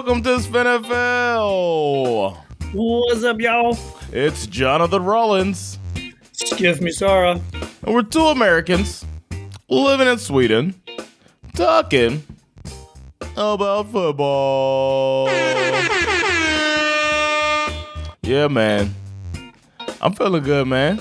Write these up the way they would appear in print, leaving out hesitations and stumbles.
Welcome to SveNFL. What's up, y'all? It's Jonathan Rollins. Excuse me, Sarah. And we're two Americans living in Sweden, talking about football. Yeah, man. I'm feeling good, man.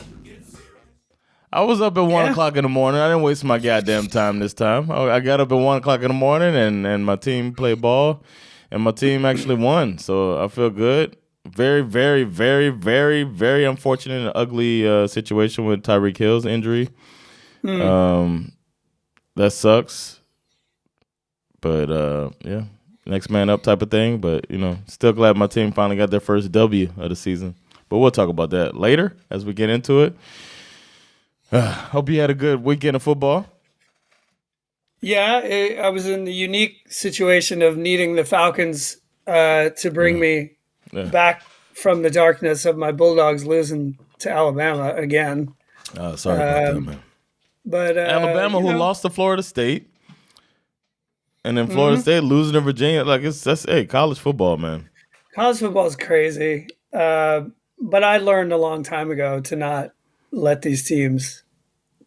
I was up at 1 o'clock in the morning. I didn't waste my goddamn time this time. I got up at 1 o'clock in the morning, and my team played ball, and my team actually won. So I feel good. Very, very, very, very, very unfortunate and ugly situation with Tyreek Hill's injury. That sucks. But, yeah, next man up type of thing. But, still glad my team finally got their first W of the season. But we'll talk about that later as we get into it. Hope you had a good weekend of football. Yeah, I was in the unique situation of needing the Falcons to bring me back from the darkness of my Bulldogs losing to Alabama again. Sorry about that, man. But Alabama, who lost to Florida State, and then Florida State losing to Virginia. Like that's college football, man. College football is crazy. But I learned a long time ago to not let these teams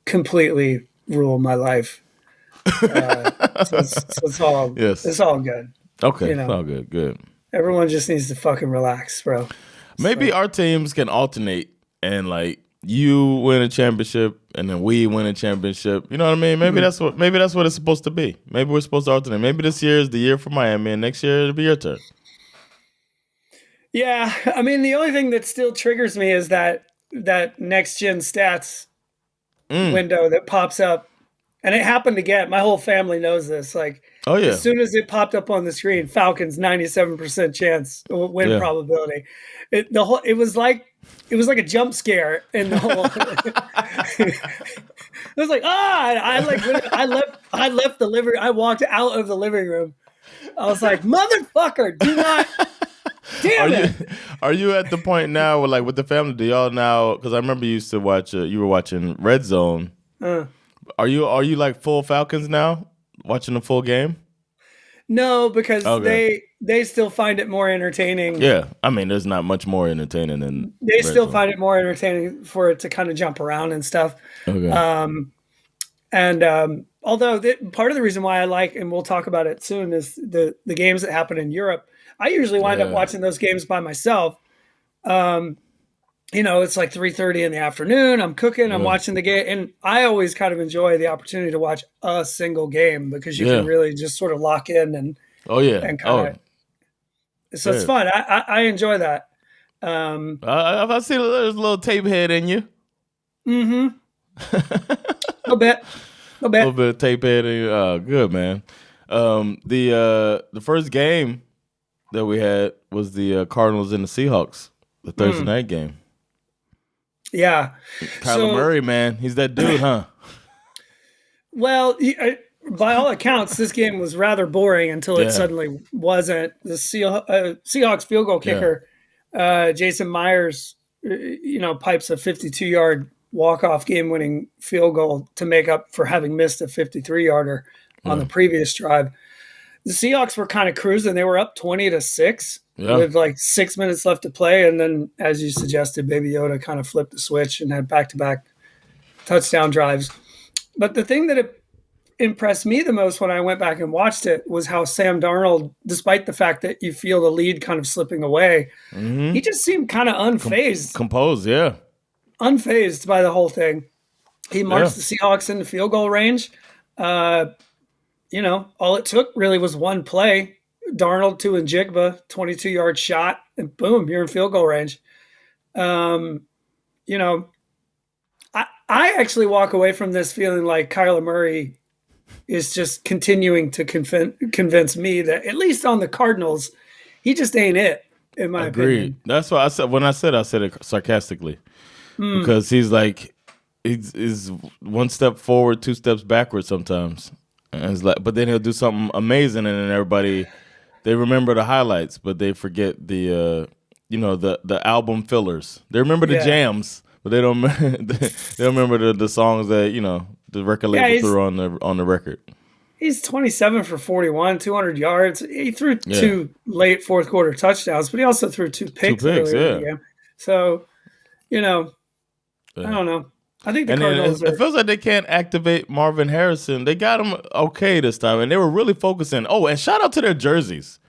completely rule my life. So it's all it's all good. Okay, it's all good. Good. Everyone just needs to fucking relax, bro. Maybe our teams can alternate, and like you win a championship, and then we win a championship. You know what I mean? Maybe that's what it's supposed to be. Maybe we're supposed to alternate. Maybe this year is the year for Miami, and next year it'll be your turn. Yeah, I mean, the only thing that still triggers me is that NextGen Stats window that pops up. And it happened again. My whole family knows this. Like, as soon as it popped up on the screen, Falcons 97% chance win probability. It was like a jump scare in the whole. It was like I left the living. I walked out of the living room. I was like, motherfucker, do not. Damn it. Are you at the point now where, like, with the family, do y'all now, because I remember you used to watch, you were watching Red Zone. Are you like full Falcons now, watching the full game? No, because they still find it more entertaining. Yeah, I mean, there's not much more entertaining than they Red still Zone. Find it more entertaining for it to kind of jump around and stuff. Okay. Although part of the reason why I like, and we'll talk about it soon, is the games that happen in Europe. I usually wind up watching those games by myself. It's like 3:30 in the afternoon. I'm cooking. I'm watching the game. And I always kind of enjoy the opportunity to watch a single game because you can really just sort of lock in and and kind of. So it's fun. I enjoy that. I see there's a little tape head in you. Mm-hmm. A bit. A little bit of tape head in you. Good, man. The first game that we had was the Cardinals and the Seahawks, the Thursday night game. Yeah. Kyler Murray, man. He's that dude, huh? Well, by all accounts, this game was rather boring until it suddenly wasn't. The Seahawks field goal kicker, Jason Myers, pipes a 52-yard walk-off game-winning field goal to make up for having missed a 53-yarder on the previous drive. The Seahawks were kind of cruising. They were up 20-6 with like 6 minutes left to play. And then, as you suggested, Baby Yoda kind of flipped the switch and had back-to-back touchdown drives. But the thing that impressed me the most when I went back and watched it was how Sam Darnold, despite the fact that you feel the lead kind of slipping away, he just seemed kind of unfazed. Composed, yeah. Unfazed by the whole thing. He marched the Seahawks into field goal range. All it took really was one play. Darnold to Njigba, 22-yard shot, and boom, you're in field goal range. I actually walk away from this feeling like Kyler Murray is just continuing to convince me that, at least on the Cardinals, he just ain't it, in my opinion. That's why I said it sarcastically. Because he's like, he's one step forward, two steps backwards sometimes. And it's like, but then he'll do something amazing, and then everybody, they remember the highlights, but they forget the album fillers. They remember the jams, but they don't remember the songs that the record label threw on the record. He's 27 for 41, 200 yards. He threw Yeah, 2 late fourth quarter touchdowns, but he also threw 2 two picks picks. earlier in the Yeah, game. So, you know, I yeah. don't know. I think the And then Cardinals it are. feels like they can't activate Marvin Harrison. They got him okay this time, and they were really focusing. Oh, and shout out to their jerseys.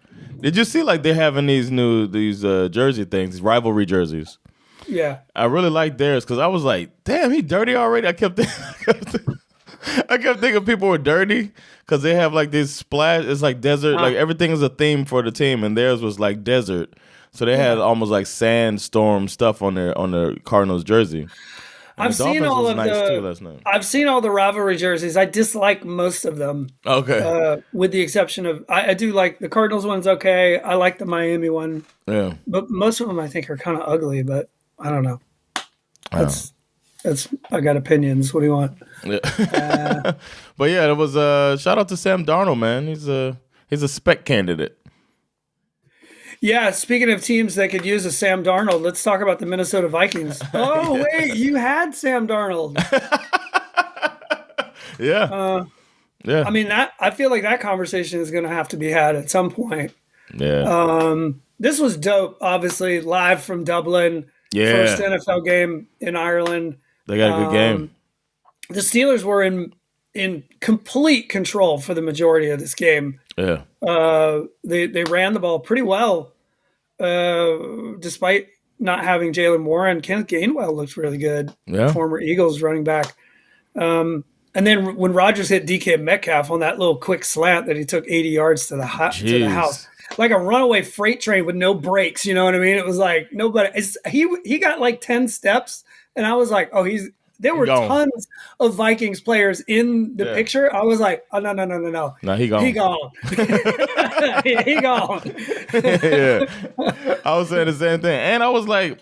Did you see like they're having these jersey things, these rivalry jerseys? Yeah. I really like theirs because I was like, damn, he dirty already. I kept thinking people were dirty because they have like this splash. It's like desert. Like everything is a theme for the team, and theirs was like desert. So they had almost like sandstorm stuff on their Cardinals jersey. And the Dolphins was nice too last night. I've seen all the rivalry jerseys. I dislike most of them. Okay. With the exception of I do like the Cardinals one's okay. I like the Miami one. Yeah. But most of them I think are kind of ugly, but I don't know. That's I got opinions. What do you want? Yeah. But yeah, it was shout out to Sam Darnold, man. He's a Speck candidate. Yeah, speaking of teams that could use a Sam Darnold, let's talk about the Minnesota Vikings. Oh, wait, you had Sam Darnold. Yeah. Yeah. I mean, I feel like that conversation is going to have to be had at some point. Yeah. This was dope, obviously, live from Dublin. Yeah. First NFL game in Ireland. They got a good game. The Steelers were in complete control for the majority of this game. Yeah. They ran the ball pretty well, despite not having Jalen Warren. Kenneth Gainwell looked really good. Yeah. Former Eagles running back. And then when Rodgers hit DK Metcalf on that little quick slant that he took 80 yards to the house, like a runaway freight train with no brakes. You know what I mean? It was like nobody. He got like 10 steps, and I was like, oh, there were tons of Vikings players in the picture. I was like, oh, no. No, he gone. He gone. He gone. Yeah. I was saying the same thing. And I was like,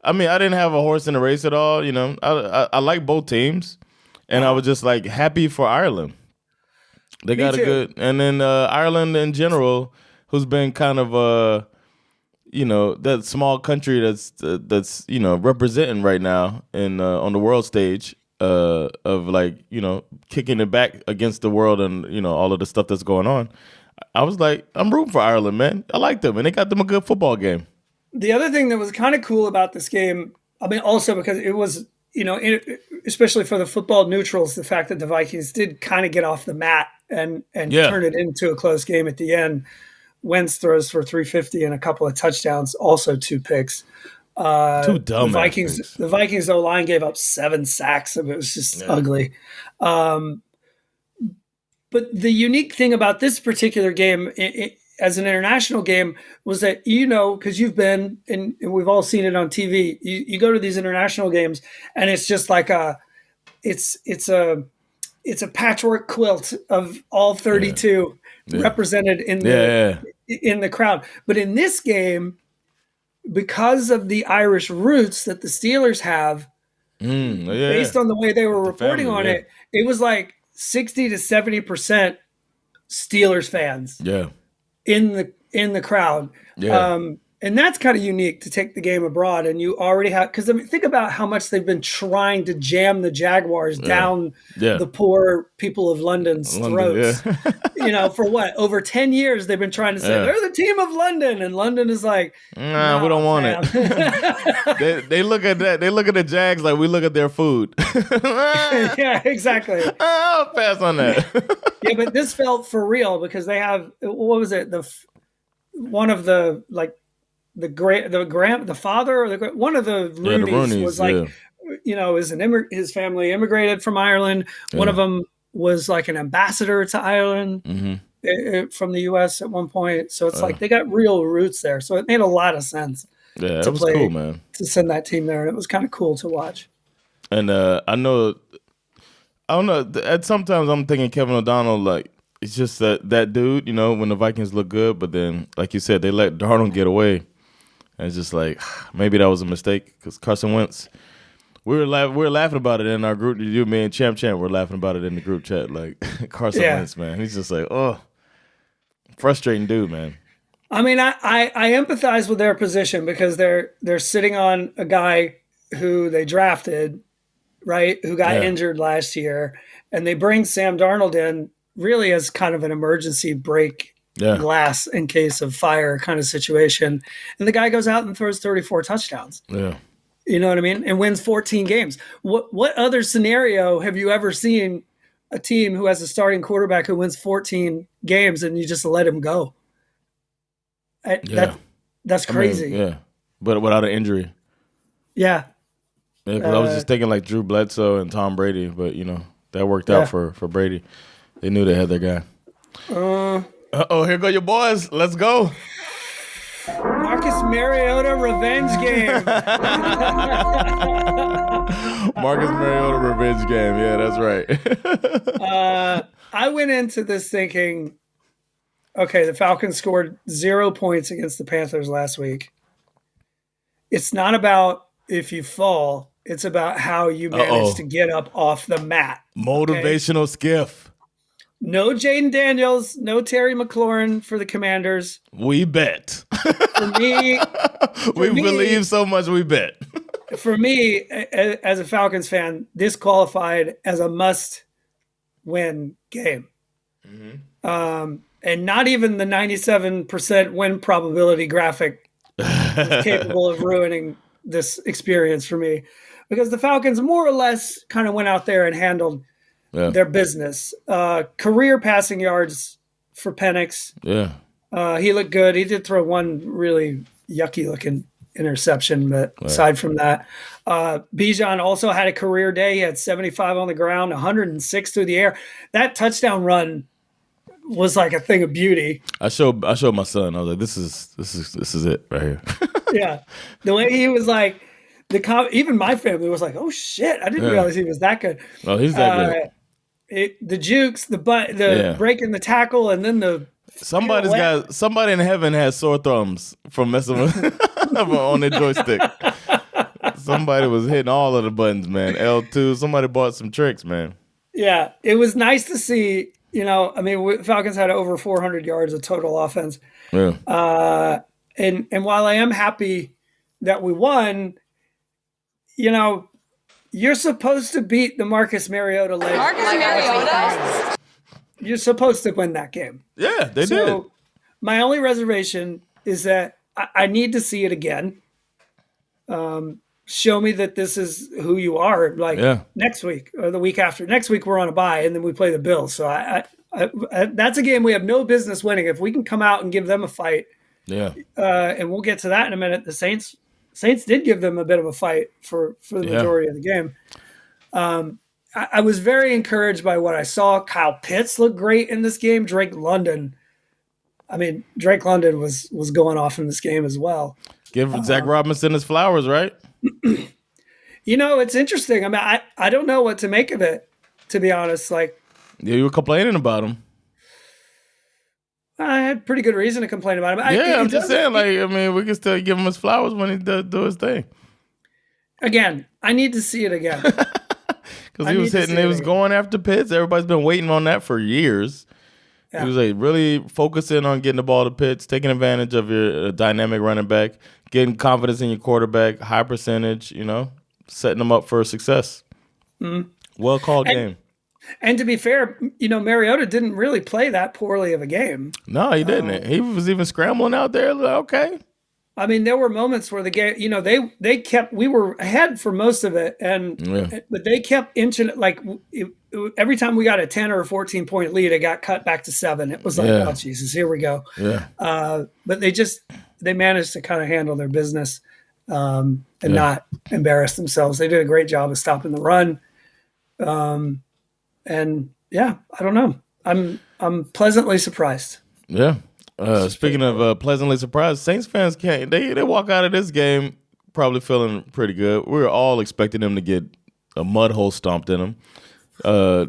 I mean, I didn't have a horse in the race at all. You know, I like both teams. And I was just like happy for Ireland. They got a good, and then Ireland in general, who's been kind of that small country that's representing right now in on the world stage of like kicking it back against the world and all of the stuff that's going on. I was like, I'm rooting for Ireland, man. I like them, and they got them a good football game. The other thing that was kind of cool about this game, I mean, also because it was especially for the football neutrals, the fact that the Vikings did kind of get off the mat and turn it into a close game at the end. Wentz throws for 350 and a couple of touchdowns, also 2 picks. Too dumb. The Vikings O-line gave up 7 sacks. It was just ugly. But the unique thing about this particular game, as an international game, was that because you've been and we've all seen it on TV. You go to these international games and it's just like it's a patchwork quilt of all 32 represented in the crowd. But in this game, because of the Irish roots that the Steelers have, based on the way they were reporting on it, it was like 60 to 70% Steelers fans. Yeah. In the crowd. And that's kind of unique to take the game abroad. And you already have, because I mean, think about how much they've been trying to jam the Jaguars down the poor people of London's throats. For what? Over 10 years, they've been trying to say, they're the team of London. And London is like, nah, we don't want it. they look at that. They look at the Jags like we look at their food. Yeah, exactly. I'll pass on that. Yeah, but this felt for real because they have, what was it? One of the, like, the father or one of the Roonies was like, his family immigrated from Ireland. One of them was like an ambassador to Ireland from the U.S. at one point. So it's like they got real roots there. So it made a lot of sense. Yeah, it was cool, man. To send that team there, and it was kind of cool to watch. And I don't know. Sometimes I'm thinking Kevin O'Donnell, like, it's just that dude, when the Vikings look good, but then, like you said, they let Darnold get away. And it's just like, maybe that was a mistake because Carson Wentz, we were laughing about it in our group. You, me, and Champ, we're laughing about it in the group chat. Like, Carson Wentz, man. He's just like, frustrating dude, man. I mean, I empathize with their position because they're sitting on a guy who they drafted, right, who got injured last year, and they bring Sam Darnold in really as kind of an emergency break glass in case of fire kind of situation. And the guy goes out and throws 34 touchdowns. Yeah. You know what I mean? And wins 14 games. What other scenario have you ever seen a team who has a starting quarterback who wins 14 games and you just let him go? That's crazy. I mean, but without an injury. Yeah. Yeah, because I was just thinking like Drew Bledsoe and Tom Brady, but that worked out for Brady. They knew they had their guy. Here go your boys. Let's go. Marcus Mariota revenge game. Marcus Mariota revenge game. Yeah, that's right. I went into this thinking, okay, the Falcons scored 0 points against the Panthers last week. It's not about if you fall. It's about how you manage to get up off the mat. Motivational Schif. No Jaden Daniels, no Terry McLaurin for the Commanders. We bet. For me, we believe so much we bet. For me, as a Falcons fan, this qualified as a must-win game. Mm-hmm. And not even the 97% win probability graphic is capable of ruining this experience for me. Because the Falcons more or less kind of went out there and handled their business. Career passing yards for Penix. Yeah. He looked good. He did throw one really yucky-looking interception, but aside from that, Bijan also had a career day. He had 75 on the ground, 106 through the air. That touchdown run was like a thing of beauty. I showed my son. I was like, "This is it right here." Yeah, the way he was like, even my family was like, "Oh shit!" I didn't realize he was that good. Oh, he's that good. The jukes, the breaking the tackle, and then the somebody in heaven has sore thumbs from messing with on their joystick. Somebody was hitting all of the buttons, man. L2. Somebody bought some tricks, man. Yeah, it was nice to see. Falcons had over 400 yards of total offense. Yeah. And while I am happy that we won, you're supposed to beat the Marcus Mariota led. Marcus Mariota? You're supposed to win that game. Yeah, they did. My only reservation is that I need to see it again. Show me that this is who you are. Next week or the week after. Next week we're on a bye, and then we play the Bills. So I that's a game we have no business winning. If we can come out and give them a fight, and we'll get to that in a minute. The Saints did give them a bit of a fight for the majority of the game. I was very encouraged by what I saw. Kyle Pitts looked great in this game. Drake London was going off in this game as well. Give Zach Robinson his flowers, right? It's interesting. I don't know what to make of it, to be honest. You were complaining about him. I had pretty good reason to complain about him. I'm just saying, we can still give him his flowers when he does do his thing. Again, I need to see it again. Because he was hitting, he was going after Pitts. Everybody's been waiting on that for years. Yeah. He was really focusing on getting the ball to Pitts, taking advantage of your dynamic running back, getting confidence in your quarterback, high percentage, setting them up for success. Mm-hmm. Well called game. And to be fair, Mariota didn't really play that poorly of a game. No, he didn't. He was even scrambling out there. Okay. There were moments where the game, they kept, we were ahead for most of it, but they kept inching it. Every time we got a 10 or a 14 point lead, it got cut back to 7. It was like, oh Jesus, here we go. Yeah. But they managed to kind of handle their business and not embarrass themselves. They did a great job of stopping the run. I don't know. I'm pleasantly surprised. Yeah. Speaking of pleasantly surprised, Saints fans they walk out of this game probably feeling pretty good. We were all expecting them to get a mud hole stomped in them.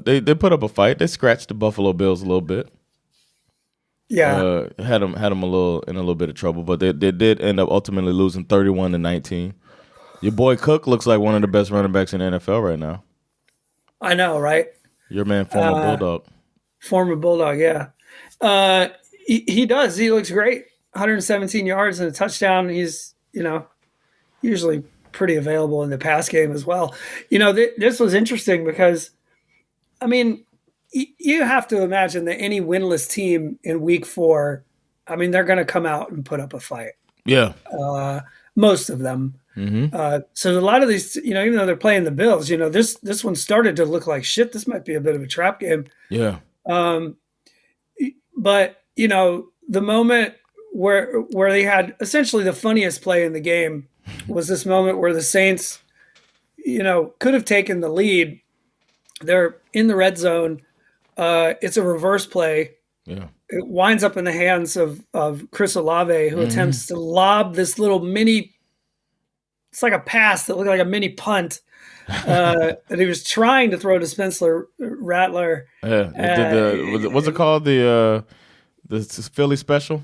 They put up a fight. They scratched the Buffalo Bills a little bit. Yeah, had them in a little bit of trouble, but they did end up ultimately losing 31-19. Your boy Cook looks like one of the best running backs in the NFL right now. I know, right? Your man, former Bulldog. Former Bulldog, yeah. He does. He looks great. 117 yards and a touchdown. He's, usually pretty available in the pass game as well. This was interesting because, you have to imagine that any winless team in week 4, I mean, they're going to come out and put up a fight. Yeah. Most of them. So a lot of these, even though they're playing the Bills, this one started to look like shit. This might be a bit of a trap game. Yeah. But, the moment where they had essentially the funniest play in the game was this moment where the Saints, could have taken the lead. They're in the red zone. It's a reverse play. Yeah. It winds up in the hands of Chris Olave, who attempts to lob this little mini. It's like a pass that looked like a mini punt that he was trying to throw to Spencer Rattler. Yeah. What's it called? The Philly special?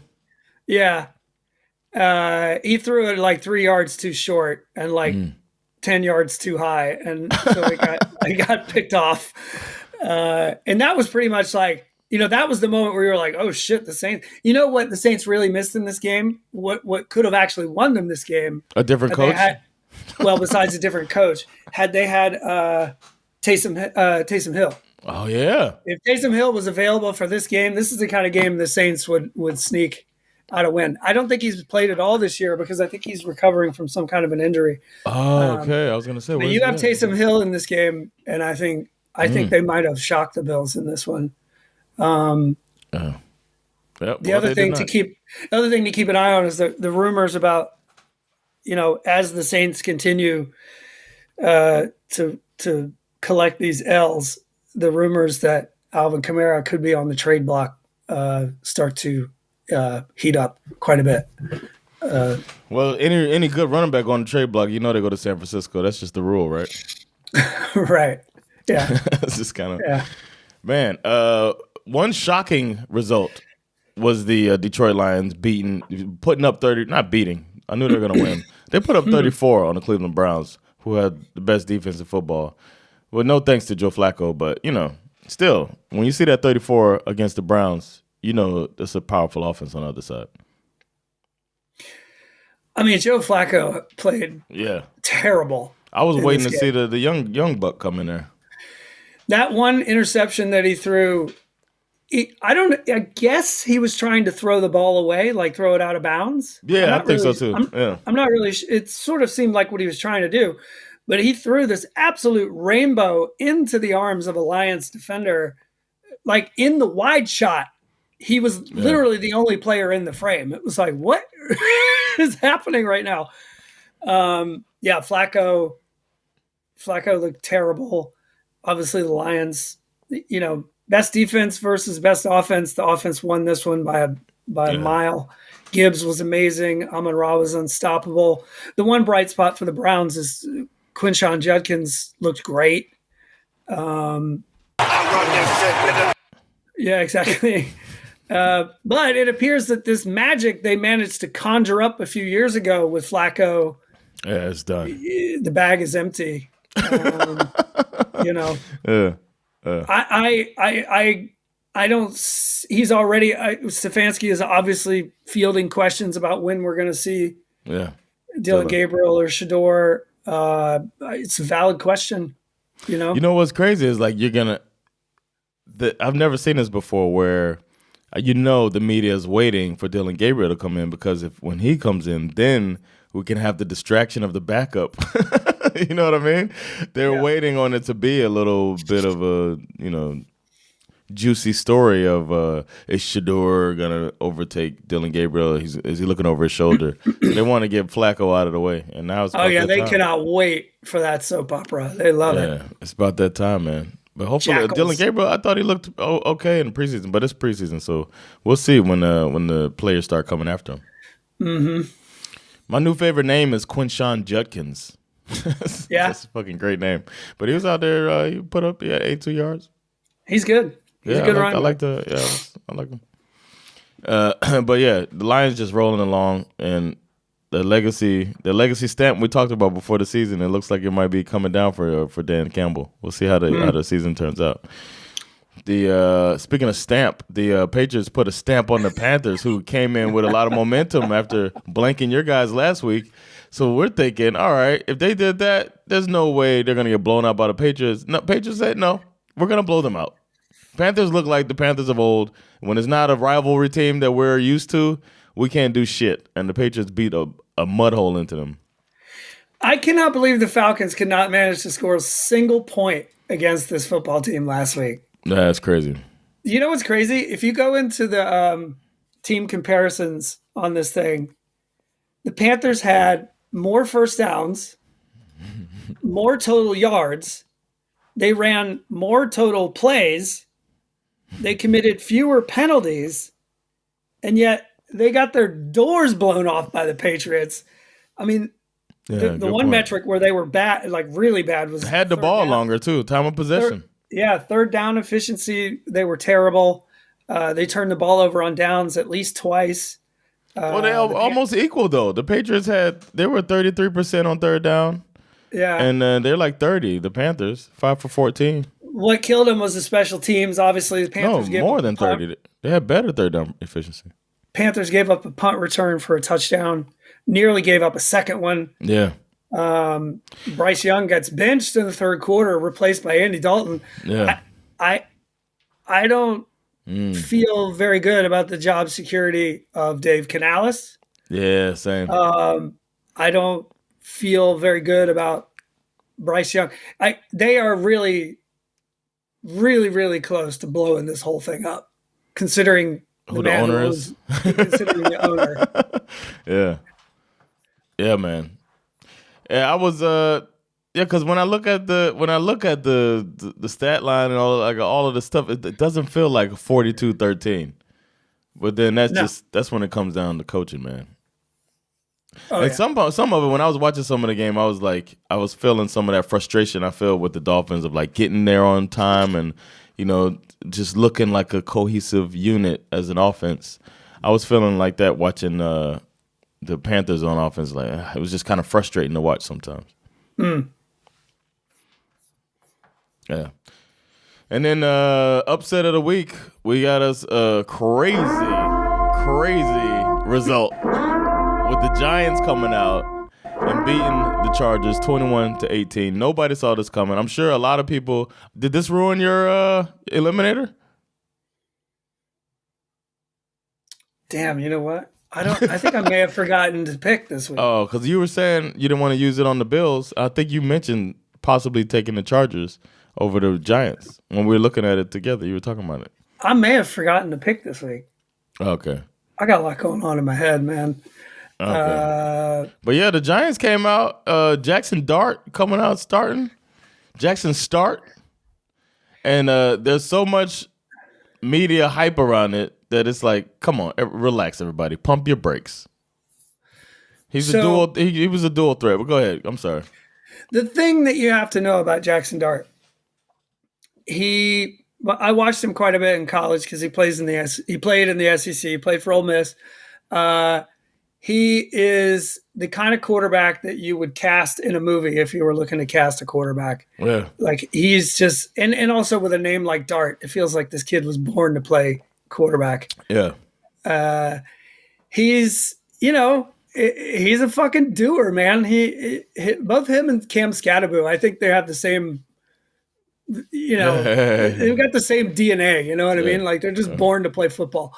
Yeah. He threw it like 3 yards too short and like 10 yards too high. And so it got picked off. And that was pretty much like, that was the moment where you were like, oh shit, the Saints. You know what the Saints really missed in this game? What could have actually won them this game? A different coach? Besides a different coach, had they had Taysom Hill. Oh yeah. If Taysom Hill was available for this game, this is the kind of game the Saints would sneak out a win. I don't think he's played at all this year because I think he's recovering from some kind of an injury. Oh, okay. I was gonna say, but you have Taysom Hill in this game, and I think they might have shocked the Bills in this one. The other thing to keep an eye on is the rumors about, as the Saints continue to collect these L's, the rumors that Alvin Kamara could be on the trade block start to heat up quite a bit. Well, any good running back on the trade block, they go to San Francisco. That's just the rule, right? Right. Yeah. It's just kind of man. One shocking result was the Detroit Lions putting up 30. Not beating. I knew they were going to win. They put up 34 on the Cleveland Browns, who had the best defense in football. Well, no thanks to Joe Flacco, but still, when you see that 34 against the Browns, it's a powerful offense on the other side. I mean, Joe Flacco played terrible. I was waiting to see the young buck come in there. That one interception that he threw, I guess he was trying to throw the ball away, like throw it out of bounds. Yeah, I think so too. I'm not really. It sort of seemed like what he was trying to do, but he threw this absolute rainbow into the arms of a Lions defender, like in the wide shot. He was literally the only player in the frame. It was like, what is happening right now? Flacco looked terrible. Obviously, the Lions, best defense versus best offense. The offense won this one by a mile. Gibbs was amazing. Amon-Ra was unstoppable. The one bright spot for the Browns is Quinshon Judkins looked great. Yeah, exactly. But it appears that this magic they managed to conjure up a few years ago with Flacco. Yeah, it's done. The bag is empty. I don't. He's already. Stefanski is obviously fielding questions about when we're going to see. Dylan Gabriel or Shador. It's a valid question. You know what's crazy is like I've never seen this before where the media is waiting for Dylan Gabriel to come in because when he comes in, then we can have the distraction of the backup. You know what I mean? They're waiting on it to be a little bit of a juicy story of is Shador gonna overtake Dylan Gabriel? Is he looking over his shoulder? They want to get Flacco out of the way, and now it's they cannot wait for that soap opera. They love it. It's about that time, man. But hopefully, Dylan Gabriel, I thought he looked okay in the preseason, but it's preseason, so we'll see when the players start coming after him. Mm-hmm. My new favorite name is Quinshon Judkins. That's a fucking great name. But he was out there. He put up 82 yards. He's good. He's a good runner. I like him. But the Lions just rolling along, and the legacy stamp we talked about before the season. It looks like it might be coming down for Dan Campbell. We'll see how the season turns out. Speaking of stamp, the Patriots put a stamp on the Panthers, who came in with a lot of momentum after blanking your guys last week. So we're thinking, all right, if they did that, there's no way they're gonna get blown out by the Patriots. No, Patriots said no, we're gonna blow them out. Panthers look like the Panthers of old. When it's not a rivalry team that we're used to, we can't do shit. And the Patriots beat a mud hole into them. I cannot believe the Falcons could not manage to score a single point against this football team last week. That's crazy. You know what's crazy? If you go into the team comparisons on this thing, the Panthers had more first downs, more total yards. They ran more total plays. They committed fewer penalties, and yet they got their doors blown off by the Patriots. I mean, the one point. metric where they were bad, like really bad, was had the ball longer too. Time of possession. Third down efficiency. They were terrible. They turned the ball over on downs at least twice. Well, they almost equal though. The Patriots they were 33% on third down. Yeah, and they're like 30. The Panthers 5 for 14. What killed them was the special teams. Obviously, the Panthers gave more up than 30. They had better third down efficiency. Panthers gave up a punt return for a touchdown. Nearly gave up a second one. Yeah. Bryce Young gets benched in the third quarter, replaced by Andy Dalton. Yeah. I don't feel very good about the job security of Dave Canales. Yeah, same. I don't feel very good about Bryce Young. They are really, really, really close to blowing this whole thing up, considering who the owner is. Considering the owner. Yeah, man. Yeah, I was because when I look at the stat line and all of the stuff, it doesn't feel like a 42-13. But then that's when it comes down to coaching, man. And some of it, when I was watching some of the game, I was feeling some of that frustration I feel with the Dolphins of like getting there on time and, just looking like a cohesive unit as an offense. I was feeling like that watching the Panthers on offense. Like it was just kind of frustrating to watch sometimes. Yeah. And then upset of the week, we got us a crazy result with the Giants coming out and beating the Chargers 21-18. Nobody saw this coming. I'm sure a lot of people. Did this ruin your eliminator? Damn, you know what? I think I may have forgotten to pick this week. Oh, because you were saying you didn't want to use it on the Bills. I think you mentioned possibly taking the Chargers over the Giants when we were looking at it together. You were talking about it. I may have forgotten to pick this week. Okay. I got a lot going on in my head, man. Okay. But yeah, the Giants came out. Jackson Dart coming out starting. Jackson Start. And there's so much media hype around it that it's like, come on, relax, everybody. Pump your brakes. He was a dual threat. But go ahead. I'm sorry. The thing that you have to know about Jackson Dart, I watched him quite a bit in college because he played in the SEC. He played for Ole Miss. He is the kind of quarterback that you would cast in a movie if you were looking to cast a quarterback. Yeah. Like he's just, and also with a name like Dart, it feels like this kid was born to play quarterback. Yeah. He's a fucking doer, man. He both him and Cam Scatterbo, I think they have the same, they've got the same DNA, you know what I mean? Like they're just born to play football.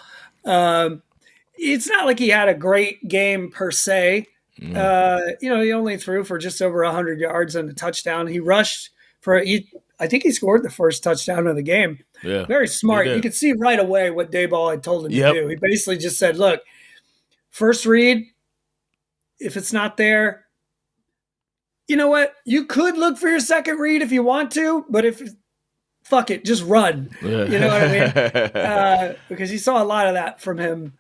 It's not like he had a great game per se. He only threw for just over 100 yards and a touchdown. He rushed I think he scored the first touchdown of the game. Yeah. Very smart. You could see right away what Dayball had told him to do. He basically just said, look, first read, if it's not there, you know what? You could look for your second read if you want to, but fuck it, just run. Yeah. You know what I mean? Because you saw a lot of that from him,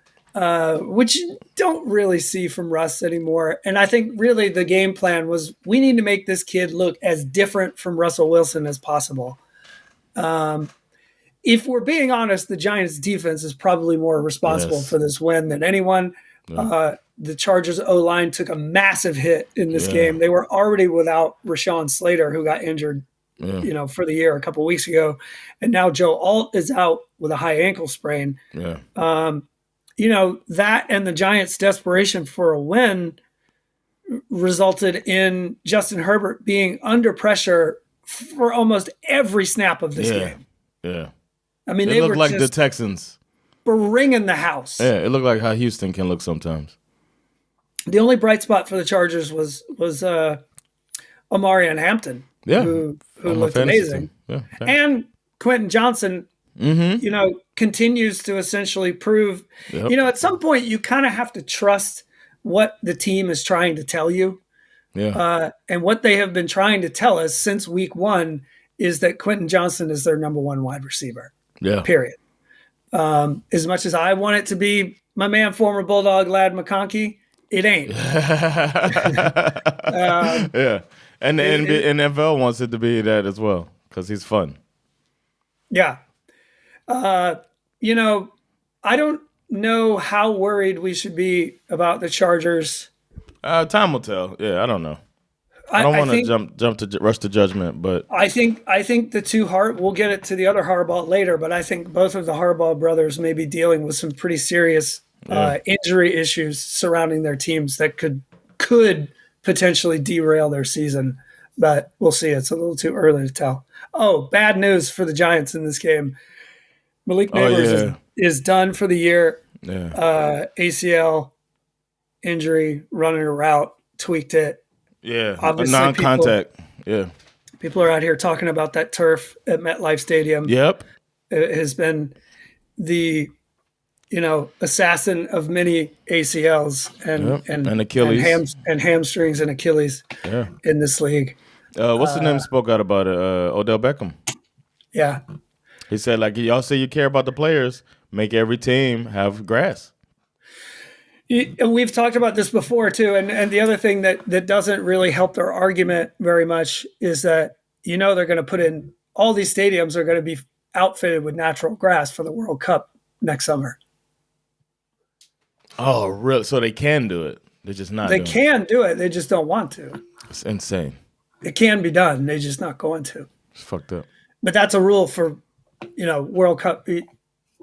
which you don't really see from Russ anymore. And I think really the game plan was we need to make this kid look as different from Russell Wilson as possible. If we're being honest, the Giants defense is probably more responsible for this win than anyone. Yeah. The Chargers O-line took a massive hit in this game. They were already without Rashawn Slater, who got injured, for the year a couple weeks ago. And now Joe Alt is out with a high ankle sprain. Yeah. That and the Giants' desperation for a win resulted in Justin Herbert being under pressure for almost every snap of this game. Yeah. I mean, It they looked were like just the Texans. bringing the house. Yeah, it looked like how Houston can look sometimes. The only bright spot for the Chargers was Amari and Hampton, Yeah, who on my looked fantasy amazing, team. Yeah, and Quentin Johnson. Continues to essentially prove. Yep. At some point you kind of have to trust what the team is trying to tell you. Yeah. And what they have been trying to tell us since week 1 is that Quentin Johnson is their number 1 wide receiver. Yeah. Period. As much as I want it to be my man, former Bulldog Lad McConkey, it ain't. Yeah. And the NFL wants it to be that as well because he's fun. Yeah. I don't know how worried we should be about the Chargers. Time will tell. Yeah, I don't know. I don't want to jump to rush to judgment, but I think the two we'll get it to the other Harbaugh later, but I think both of the Harbaugh brothers may be dealing with some pretty serious injury issues surrounding their teams that could potentially derail their season. But we'll see. It's a little too early to tell. Oh, bad news for the Giants in this game. Malik Neighbors is done for the year. Yeah. ACL injury, running a route, tweaked it. Yeah, obviously non-contact. People are out here talking about that turf at MetLife Stadium. Yep. It has been the, assassin of many ACLs and Achilles and hamstrings and Achilles in this league. What's the name spoke out about it? Odell Beckham. Yeah. He said, like, y'all say you care about the players, make every team have grass. We've talked about this before, too. And the other thing that doesn't really help their argument very much is that, they're going to put in all these stadiums are going to be outfitted with natural grass for the World Cup next summer. Oh, really? So they can do it. They're just not. They can do it. They just don't want to. It's insane. It can be done. They're just not going to. It's fucked up. But that's a rule for, World Cup.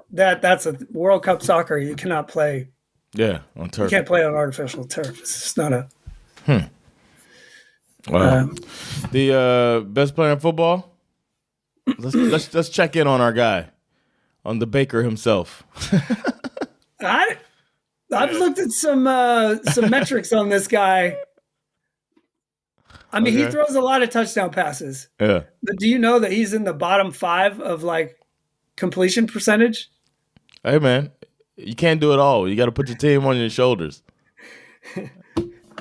That's a World Cup soccer. You cannot play. Yeah, on turf. You can't play on artificial turf. It's just not a. Wow. The best player in football. Let's check in on our guy, on the Baker himself. I've looked at some metrics on this guy. I mean, he throws a lot of touchdown passes. Yeah. But do you know that he's in the bottom 5 of completion percentage? Hey man, you can't do it all. You got to put your team on your shoulders.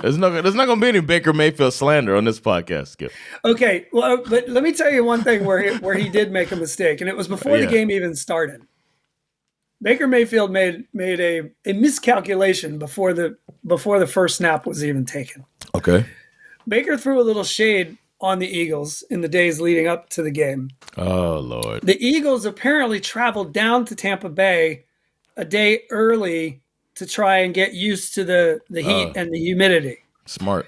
There's not going to be any Baker Mayfield slander on this podcast, Skip. Okay, well, but let me tell you one thing where he did make a mistake, and it was before the game even started. Baker Mayfield made a miscalculation before the first snap was even taken. Okay. Baker threw a little shade on the Eagles in the days leading up to the game. Oh, Lord. The Eagles apparently traveled down to Tampa Bay a day early to try and get used to the heat and the humidity. Smart.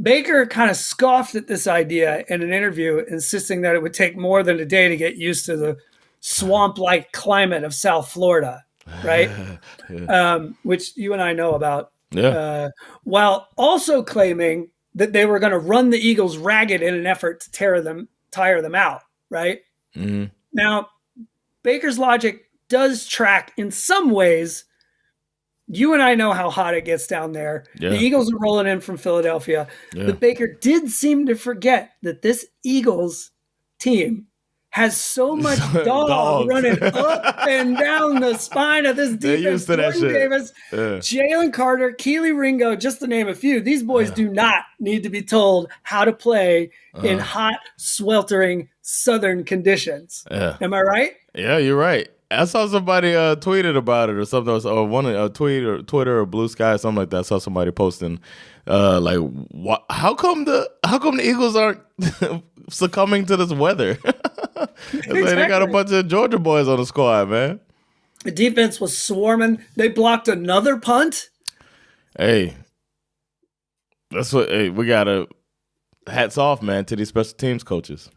Baker kind of scoffed at this idea in an interview, insisting that it would take more than a day to get used to the swamp-like climate of South Florida, right? Which you and I know about. Yeah. While also claiming that they were going to run the Eagles ragged in an effort to tire them out, right? Mm-hmm. Now, Baker's logic does track in some ways. You and I know how hot it gets down there. Yeah. The Eagles are rolling in from Philadelphia. Yeah. But Baker did seem to forget that this Eagles team has so much dog running up and down the spine of this defense. Used to that shit. Davis, Jalen Carter, Keely Ringo, just to name a few. These boys do not need to be told how to play in hot, sweltering southern conditions. Am I right? Yeah, you're right. I saw somebody tweeted about it or something, or one tweet or Twitter or Blue Sky or something like that. I saw somebody posting how come the Eagles aren't succumbing to this weather? Exactly. Like they got a bunch of Georgia boys on the squad, man. The defense was swarming. They blocked another punt. Hey, that's what. Hey, we gotta hats off, man, to these special teams coaches.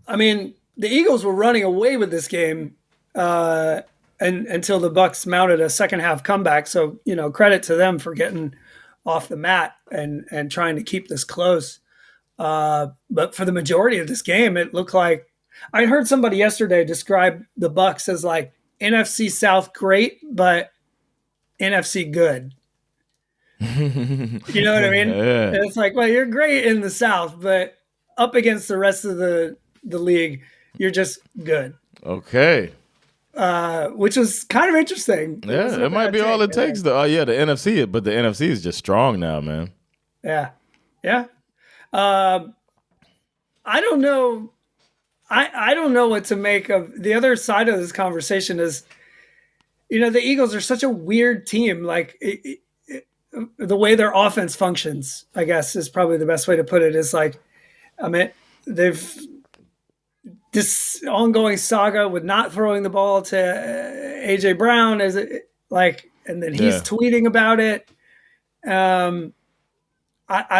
I mean, the Eagles were running away with this game. And until the Bucs mounted a second half comeback. So, credit to them for getting off the mat and trying to keep this close. But for the majority of this game, it looked like I heard somebody yesterday describe the Bucs as like NFC South great, but NFC good. You know what I mean? Yeah. And it's like, well, you're great in the South, but up against the rest of the league, you're just good. Okay. Which was kind of interesting. Yeah, it might be all it takes. The NFC, but the NFC is just strong now, man. Yeah. I don't know. I don't know what to make of the other side of this conversation. Is, the Eagles are such a weird team. Like the way their offense functions, I guess, is probably the best way to put it. Is like, I mean, they've this ongoing saga with not throwing the ball to AJ Brown, and then he's tweeting about it. I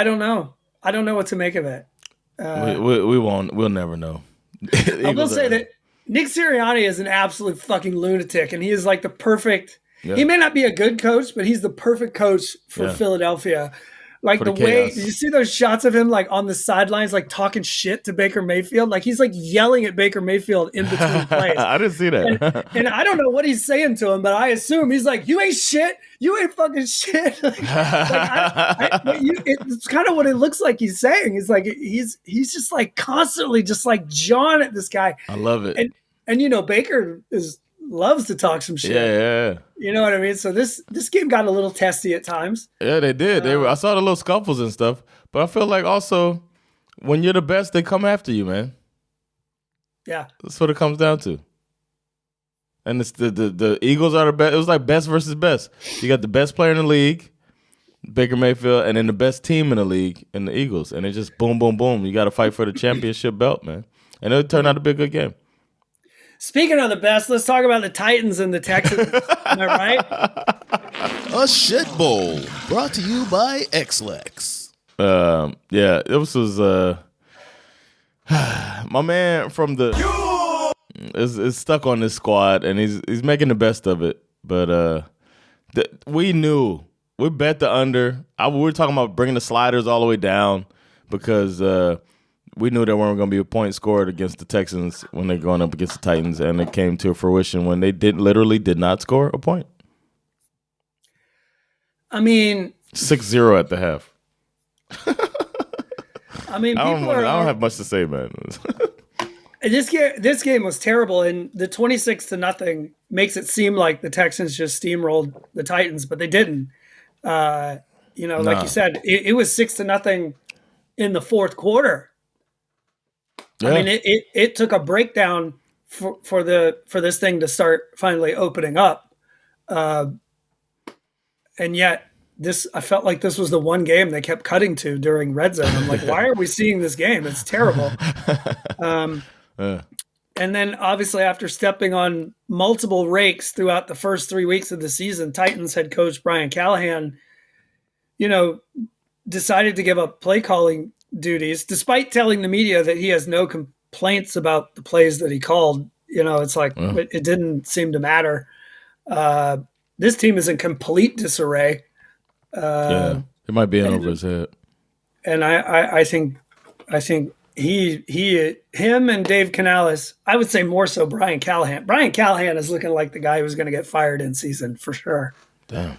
don't know. I don't know what to make of it. We won't. We'll never know. I will say that Nick Sirianni is an absolute fucking lunatic, and he is like the perfect. Yeah. He may not be a good coach, but he's the perfect coach for Philadelphia. Like the way you see those shots of him like on the sidelines, like talking shit to Baker Mayfield. Like he's like yelling at Baker Mayfield in between plays. I didn't see that. And I don't know what he's saying to him, but I assume he's like, "You ain't shit. You ain't fucking shit." It's kind of what it looks like he's saying. He's like he's just like constantly just like jawing at this guy. I love it. And Baker loves to talk some shit. Yeah. You know what I mean? So this game got a little testy at times. Yeah, they did. I saw the little scuffles and stuff, but I feel like also when you're the best, they come after you, man. Yeah, that's what it comes down to. And it's the Eagles are the best. It was like best versus best. You got the best player in the league, Baker Mayfield, and then the best team in the league in the Eagles, and it's just boom, boom, boom. You got to fight for the championship belt, man, and it turned out to be a good game. Speaking of the best, let's talk about the Titans and the Texans. Am I right? A Shit Bowl, brought to you by XLEX. This was my man from the is stuck on this squad, and he's making the best of it. But we bet the under. We were talking about bringing the sliders all the way down because we knew there weren't going to be a point scored against the Texans when they're going up against the Titans, and it came to fruition when they literally did not score a point. I mean, 6-0 at the half. I mean, I don't have much to say, man. This game was terrible, and the 26-0 makes it seem like the Texans just steamrolled the Titans, but they didn't. Like you said, it was 6-0 in the fourth quarter. Yeah. I mean, it took a breakdown for this thing to start finally opening up, and yet I felt like this was the one game they kept cutting to during red zone. I'm like, why are we seeing this game? It's terrible. And then obviously after stepping on multiple rakes throughout the first 3 weeks of the season, Titans head coach Brian Callahan, decided to give up play calling duties, despite telling the media that he has no complaints about the plays that he called. It's like it didn't seem to matter. This team is in complete disarray. It might be in over his head. And I think him and Dave Canales, I would say more so Brian Callahan. Brian Callahan is looking like the guy who's going to get fired in season for sure. Damn,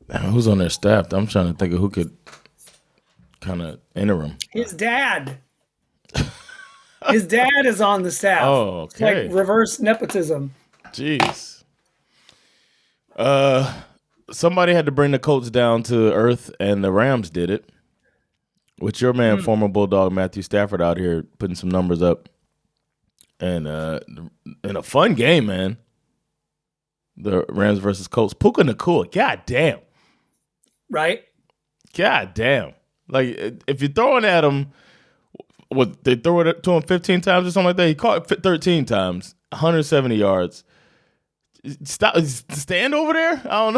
who's on their staff? I'm trying to think of who could kind of enter him. His dad. His dad is on the staff. Oh, okay. It's like reverse nepotism. Jeez. Somebody had to bring the Colts down to earth, and the Rams did it. With your man, former Bulldog Matthew Stafford, out here putting some numbers up. And in a fun game, man. The Rams versus Colts. Puka Nacua, god damn. Right? God damn. Like, if you're throwing at him, they throw it to him 15 times or something like that? He caught it 13 times, 170 yards. Stop, stand over there? I don't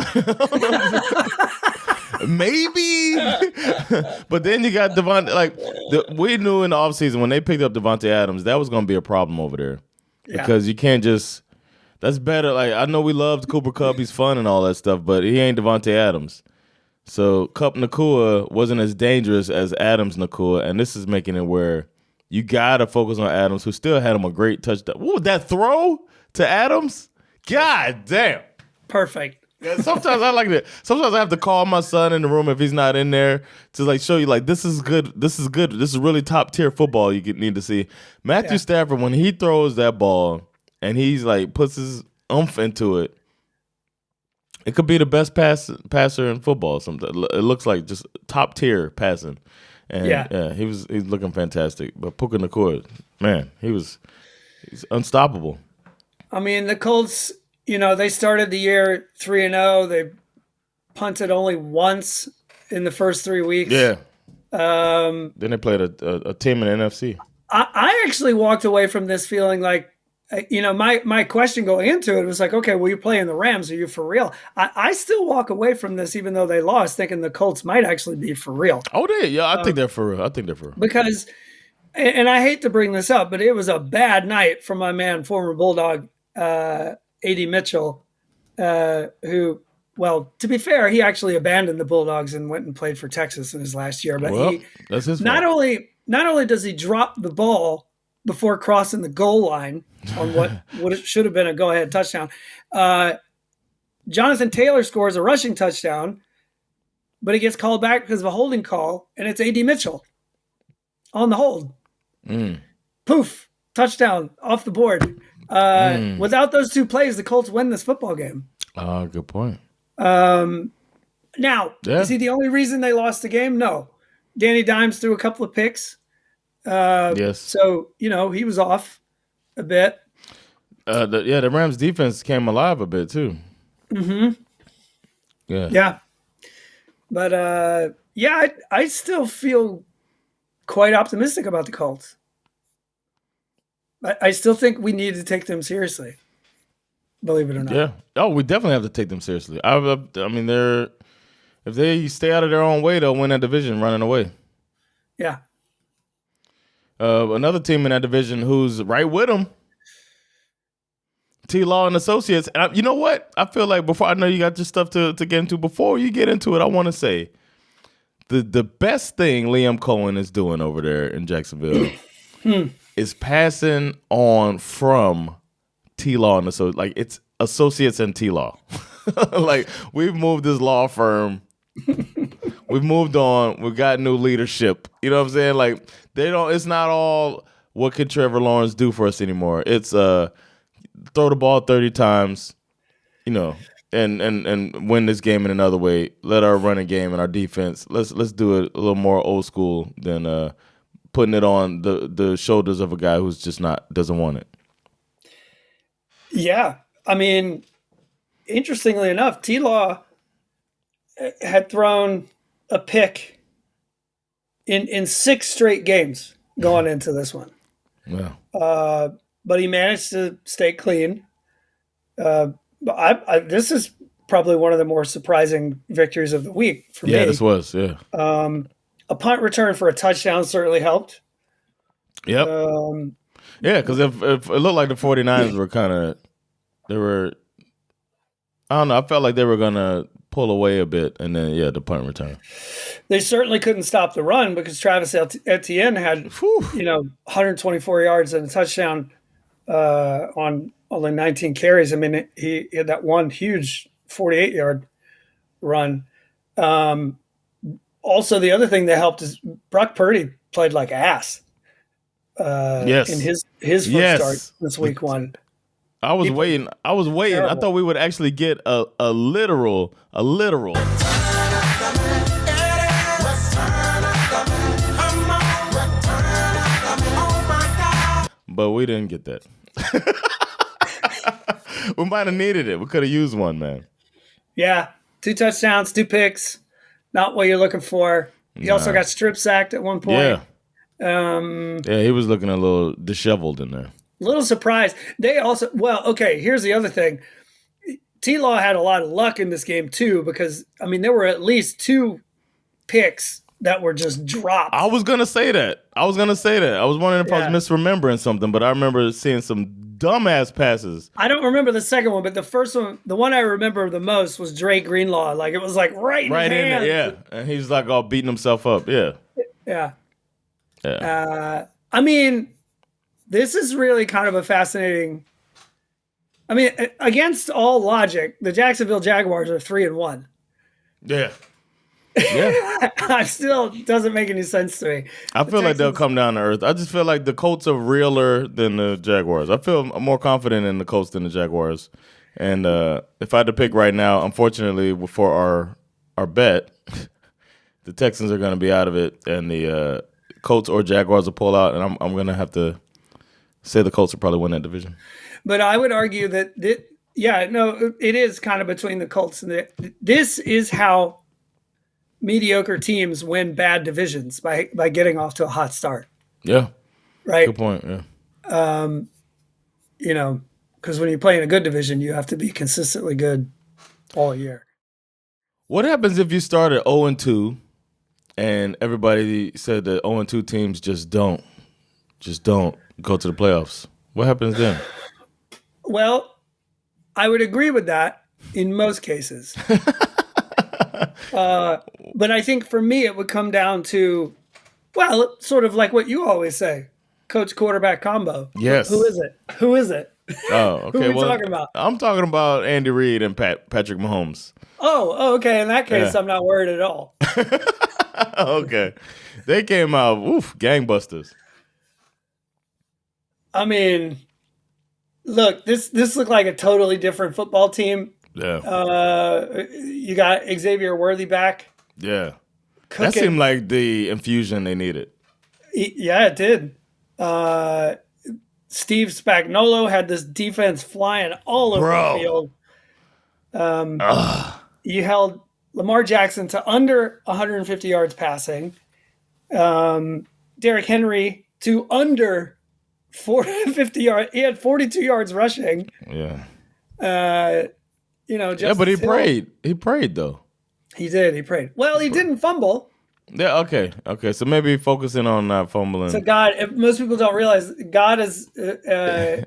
know. Maybe. But then you got Devontae. We knew in the offseason when they picked up Devontae Adams, that was going to be a problem over there. Yeah. Because you can't just – that's better. Like, I know we loved Cooper Kupp. He's fun and all that stuff, but he ain't Devontae Adams. So Kupp Nacua wasn't as dangerous as Adams Nacua, and this is making it where You got to focus on Adams, who still had him a great touchdown. What was that throw to Adams? God damn. Perfect. Yeah, sometimes I like that. Sometimes I have to call my son in the room if he's not in there to like show you like this is good. This is good. This is really top tier football you need to see. Matthew Stafford, when he throws that ball and he's like puts his oomph into it, it could be the best passer in football. Sometimes it looks like just top tier passing. And he's looking fantastic. But Puka Nacua, man, he's unstoppable. I mean, the Colts, they started the year 3-0. They punted only once in the first 3 weeks. Yeah. Then they played a team in the NFC. I actually walked away from this feeling like, my question going into it was like, okay, well, you're playing the Rams. Are you for real? I still walk away from this, even though they lost, thinking the Colts might actually be for real. Oh, I think they're for real. Because, and I hate to bring this up, but it was a bad night for my man, former Bulldog, A.D. Mitchell, who, well, to be fair, he actually abandoned the Bulldogs and went and played for Texas in his last year. But that's his not fault. Not only does he drop the ball before crossing the goal line on what it should have been a go-ahead touchdown, Jonathan Taylor scores a rushing touchdown, but he gets called back because of a holding call, and it's A.D. Mitchell on the hold. Poof, touchdown off the board. Without those two plays, the Colts win this football game. Good point. Now, is he the only reason they lost the game? No. Danny Dimes threw a couple of picks. Yes. So, he was off a bit. The Rams defense came alive a bit too. Mm-hmm. Yeah. Yeah. But, I still feel quite optimistic about the Colts. I still think we need to take them seriously, believe it or not. Yeah. Oh, we definitely have to take them seriously. I mean, if they stay out of their own way, they'll win that division running away. Yeah. Another team in that division who's right with them, T-Law and Associates. And you know what? I feel like before, I know you got your stuff to get into. Before you get into it, I want to say the best thing Liam Cohen is doing over there in Jacksonville is passing on from T-Law and Associates. Like, it's Associates and T-Law. Like, we've moved this law firm. We've moved on. We've got new leadership. You know what I'm saying? Like, it's not all what can Trevor Lawrence do for us anymore. It's throw the ball 30 times, and win this game in another way. Let our running game and our defense, let's do it a little more old school than putting it on the shoulders of a guy who's just doesn't want it. Yeah. I mean, interestingly enough, T-Law had thrown a pick in 6 straight games going into this one. Yeah. But he managed to stay clean. This is probably one of the more surprising victories of the week for me. Yeah, this was, yeah. A punt return for a touchdown certainly helped. Yep. Yeah, because if it looked like the 49ers I don't know, I felt like they were going to pull away a bit, and then, the punt return. They certainly couldn't stop the run because Travis Etienne had, 124 yards and a touchdown on only 19 carries. I mean, he had that one huge 48-yard run. Also, the other thing that helped is Brock Purdy played like ass in his first start this week one. I was waiting. Terrible. I thought we would actually get a literal. But we didn't get that. We might have needed it. We could have used one, man. Yeah. 2 touchdowns, 2 picks. Not what you're looking for. He also got strip sacked at one point. Yeah. He was looking a little disheveled in there. Little surprised. They also, here's the other thing. T-Law had a lot of luck in this game too, because there were at least 2 picks that were just dropped. I was gonna say that. I was wondering if I was misremembering something, but I remember seeing some dumbass passes. I don't remember the second one, but the first one, the one I remember the most was Dre Greenlaw. Like, it was like right in there, and he's like all beating himself up. Yeah. Yeah. I mean, this is really kind of a fascinating. I mean, against all logic, the Jacksonville Jaguars are 3-1. Yeah. Yeah. I still doesn't make any sense to me. I feel like they'll come down to earth. I just feel like the Colts are realer than the Jaguars. I feel more confident in the Colts than the Jaguars. And if I had to pick right now, unfortunately, for our bet, the Texans are going to be out of it, and the Colts or Jaguars will pull out, and I'm going to have to say the Colts will probably win that division. But I would argue that, it is kind of between the Colts and this is how mediocre teams win bad divisions by getting off to a hot start. Yeah. Right. Good point. Yeah. Because when you play in a good division, you have to be consistently good all year. What happens if you start at 0-2 and everybody said that 0-2 teams just don't go to the playoffs? What happens then? Well, I would agree with that in most cases. But I think for me, it would come down to, sort of like what you always say, coach quarterback combo. Yes. Who is it? Oh, okay. Who are we talking about? I'm talking about Andy Reid and Patrick Mahomes. Oh, okay. In that case, I'm not worried at all. Okay. They came out, gangbusters. I mean, look, this looked like a totally different football team. Yeah. You got Xavier Worthy back. Yeah. Cooking. That seemed like the infusion they needed. Yeah, it did. Steve Spagnuolo had this defense flying all over the field. You held Lamar Jackson to under 150 yards passing. Derrick Henry to under 50 yards. He had 42 yards rushing. Yeah. But he prayed. He prayed though. He did. He prayed. Well, he didn't fumble. Yeah. Okay. So maybe focusing on not fumbling. So God, most people don't realize God is.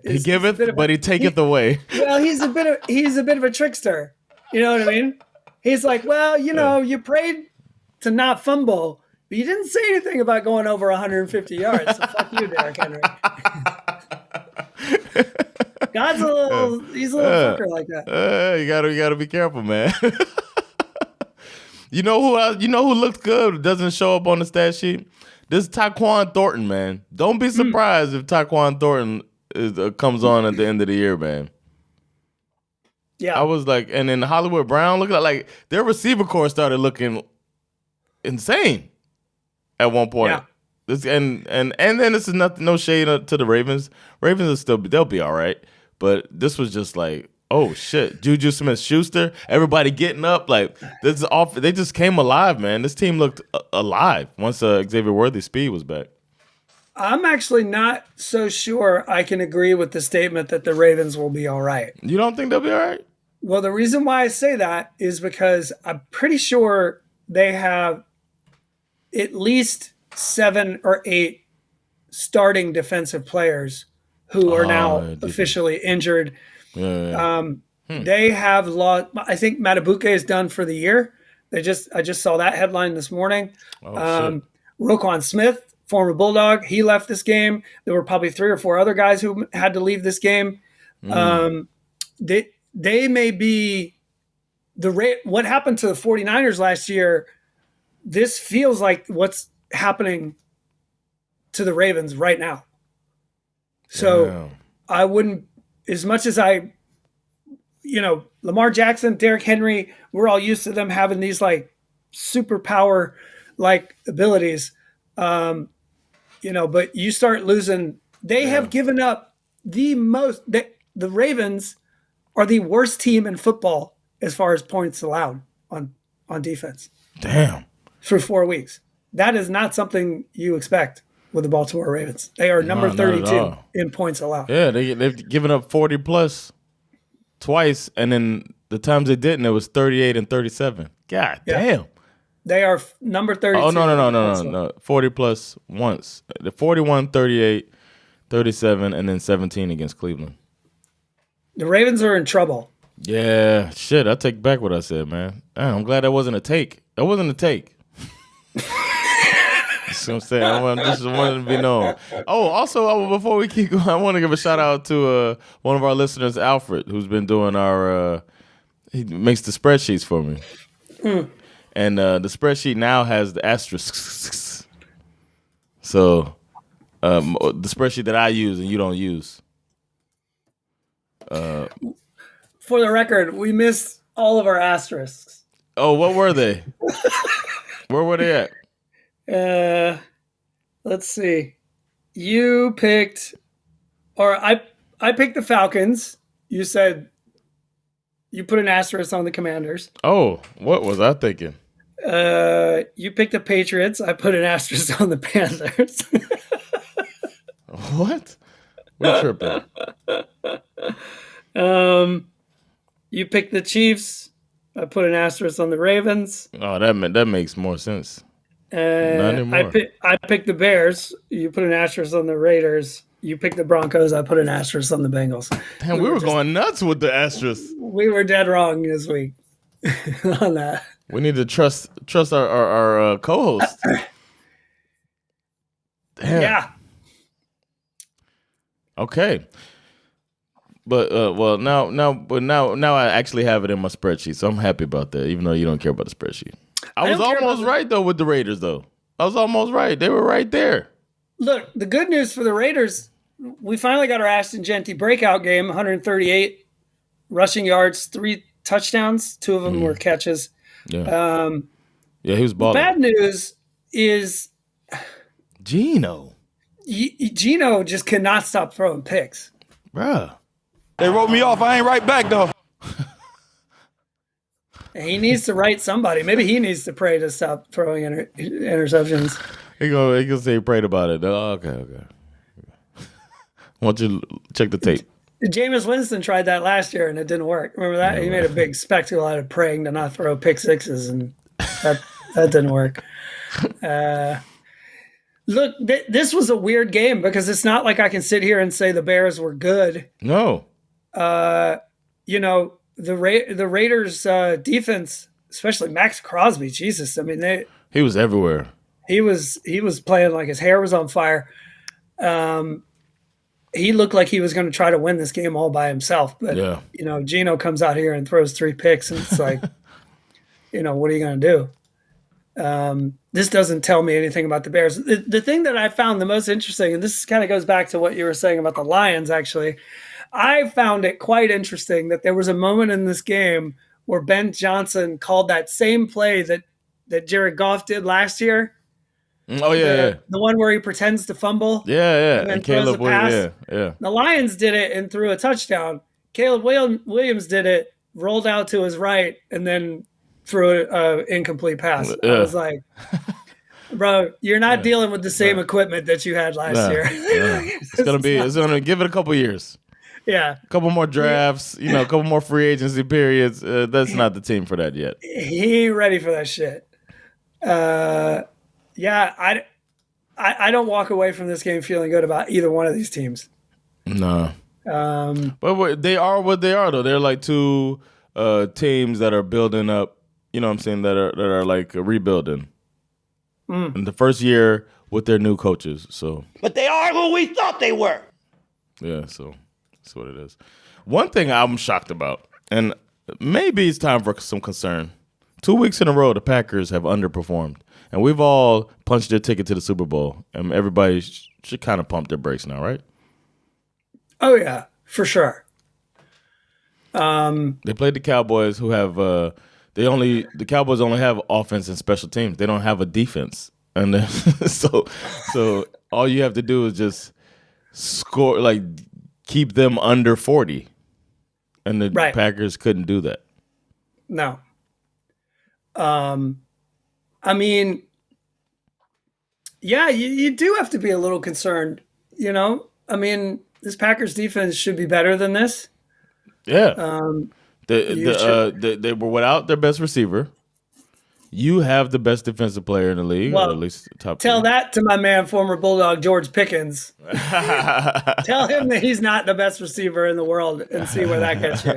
He giveth, but he taketh away. Well, he's a bit of a trickster. You know what I mean? He's like, you prayed to not fumble, but you didn't say anything about going over 150 yards. So fuck you, Derrick Henry. God's he's a little fucker like that. You gotta be careful, man. You know who looked good, doesn't show up on the stat sheet? This is Tyquan Thornton, man. Don't be surprised if Tyquan Thornton comes on at the end of the year, man. Yeah. I was like, and then Hollywood Brown looked like their receiver corps started looking insane at one point. Yeah. And then this is no shade to the Ravens. Ravens they'll be all right. But this was just like, oh shit, Juju Smith-Schuster, everybody getting up, like this is off. They just came alive, man. This team looked alive once Xavier Worthy's speed was back. I'm actually not so sure I can agree with the statement that the Ravens will be all right. You don't think they'll be all right? Well, the reason why I say that is because I'm pretty sure they have at least 7 or 8 starting defensive players who are now officially injured. Yeah. They have lost. I think Matabuke is done for the year. I just saw that headline this morning. Roquan Smith, former Bulldog, he left this game. There were probably 3 or 4 other guys who had to leave this game. They may be what happened to the 49ers last year. This feels like what's happening to the Ravens right now. So I wouldn't, as much as Lamar Jackson, Derrick Henry, we're all used to them having these like superpower like abilities. But you start losing, they have given up the most. The Ravens are the worst team in football as far as points allowed on defense. Damn. For 4 weeks. That is not something you expect with the Baltimore Ravens. They are number 32 in points allowed. Yeah, they've given up 40 plus twice, and then the times they didn't, it was 38 and 37. God damn. They are number 32. Oh, no. 40 plus once. The 41, 38, 37, and then 17 against Cleveland. The Ravens are in trouble. Yeah, shit, I take back what I said, man. I'm glad that wasn't a take. That wasn't a take. what I'm saying. I just wanted to be known. Oh, also, before we keep going, I want to give a shout out to one of our listeners, Alfred, who's been doing our. He makes the spreadsheets for me, and the spreadsheet now has the asterisks. So, the spreadsheet that I use and you don't use. For the record, we missed all of our asterisks. Oh, what were they? Where were they at? Let's see. You picked, or I picked the Falcons. You said you put an asterisk on the Commanders. Oh, what was I thinking? You picked the Patriots. I put an asterisk on the Panthers. What? We're tripping. You picked the Chiefs. I put an asterisk on the Ravens. Oh, that makes more sense. Not anymore. I picked the Bears. You put an asterisk on the Raiders. You picked the Broncos. I put an asterisk on the Bengals. Damn, we were going nuts with the asterisk. We were dead wrong this week on that. We need to trust our co-host. Damn. Yeah. Okay. But now I actually have it in my spreadsheet, so I'm happy about that. Even though you don't care about the spreadsheet, I was almost right though with the Raiders. Though I was almost right; they were right there. Look, the good news for the Raiders, we finally got our Ashton Genty breakout game: 138 rushing yards, 3 touchdowns, 2 of them were catches. Yeah, he was balling. The bad news is Geno just cannot stop throwing picks, bruh. They wrote me off. I ain't right back, though. He needs to write somebody. Maybe he needs to pray to stop throwing interceptions. He gonna say he prayed about it. Oh, okay. I want you to check the tape. Jameis Winston tried that last year, and it didn't work. Remember that? He made a big spectacle out of praying to not throw pick sixes, and that didn't work. Look, this was a weird game because it's not like I can sit here and say the Bears were good. No. The Raiders defense, especially Max Crosby, Jesus. I mean, he was everywhere. He was playing like his hair was on fire. He looked like he was going to try to win this game all by himself. But, Geno comes out here and throws 3 picks, and it's like, what are you going to do? This doesn't tell me anything about the Bears. The thing that I found the most interesting, and this kind of goes back to what you were saying about the Lions, actually, I found it quite interesting that there was a moment in this game where Ben Johnson called that same play that Jared Goff did last year. Oh, yeah, The one where he pretends to fumble. Yeah. And Caleb Williams, yeah. The Lions did it and threw a touchdown. Caleb Williams did it, rolled out to his right, and then threw an incomplete pass. I was like, bro, you're not dealing with the same equipment that you had last year. It's gonna give it a couple years. Yeah. A couple more drafts, a couple more free agency periods. That's not the team for that yet. He ain't ready for that shit. I don't walk away from this game feeling good about either one of these teams. No. But they are what they are, though. They're like 2 teams that are building up, you know what I'm saying, that are like rebuilding. In the first year with their new coaches. So. But they are who we thought they were. Yeah, so that's what it is. One thing I'm shocked about, and maybe it's time for some concern. 2 weeks in a row, the Packers have underperformed. And we've all punched their ticket to the Super Bowl. And everybody should kind of pump their brakes now, right? Oh, yeah, for sure. They played the Cowboys, who have the Cowboys only have offense and special teams. They don't have a defense. And then, so all you have to do is just score, like keep them under 40. And the Packers couldn't do that. No. I mean, yeah, you do have to be a little concerned, I mean, this Packers defense should be better than this. Yeah. They were without their best receiver. You have the best defensive player in the league, or at least top. Tell that to my man, former Bulldog George Pickens. Tell him that he's not the best receiver in the world, and see where that gets you.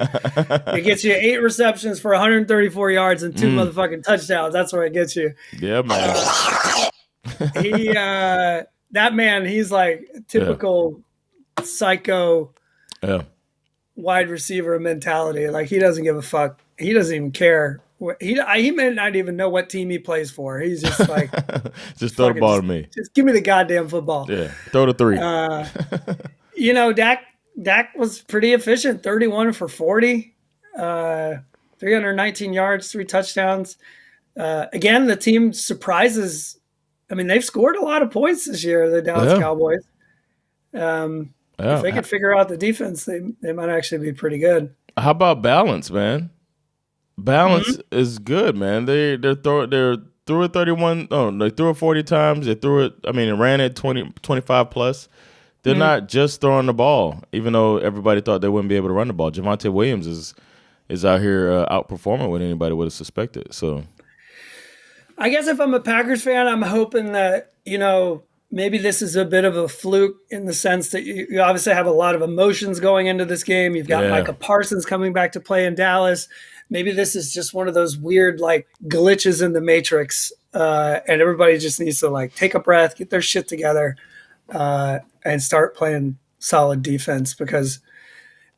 It gets you 8 receptions for 134 yards and 2 motherfucking touchdowns. That's where it gets you. Yeah, man. He that man, he's like typical psycho wide receiver mentality. Like he doesn't give a fuck. He doesn't even care. He may not even know what team he plays for. He's just like, just throw the ball to me. Just give me the goddamn football. Yeah, throw the 3. Dak was pretty efficient. 31 for 40, 319 yards, 3 touchdowns. Again, the team surprises. I mean, they've scored a lot of points this year, the Dallas Cowboys. If they could figure out the defense, they might actually be pretty good. How about balance, man? Balance is good, man. They threw it 31. Oh, they threw it 40 times. They threw it. I mean, it ran it 25 plus. They're not just throwing the ball, even though everybody thought they wouldn't be able to run the ball. Javonte Williams is out here outperforming what anybody would have suspected. So, I guess if I'm a Packers fan, I'm hoping that maybe this is a bit of a fluke in the sense that you obviously have a lot of emotions going into this game. You've got Micah Parsons coming back to play in Dallas. Maybe this is just one of those weird like glitches in the matrix, and everybody just needs to like take a breath, get their shit together, and start playing solid defense. Because,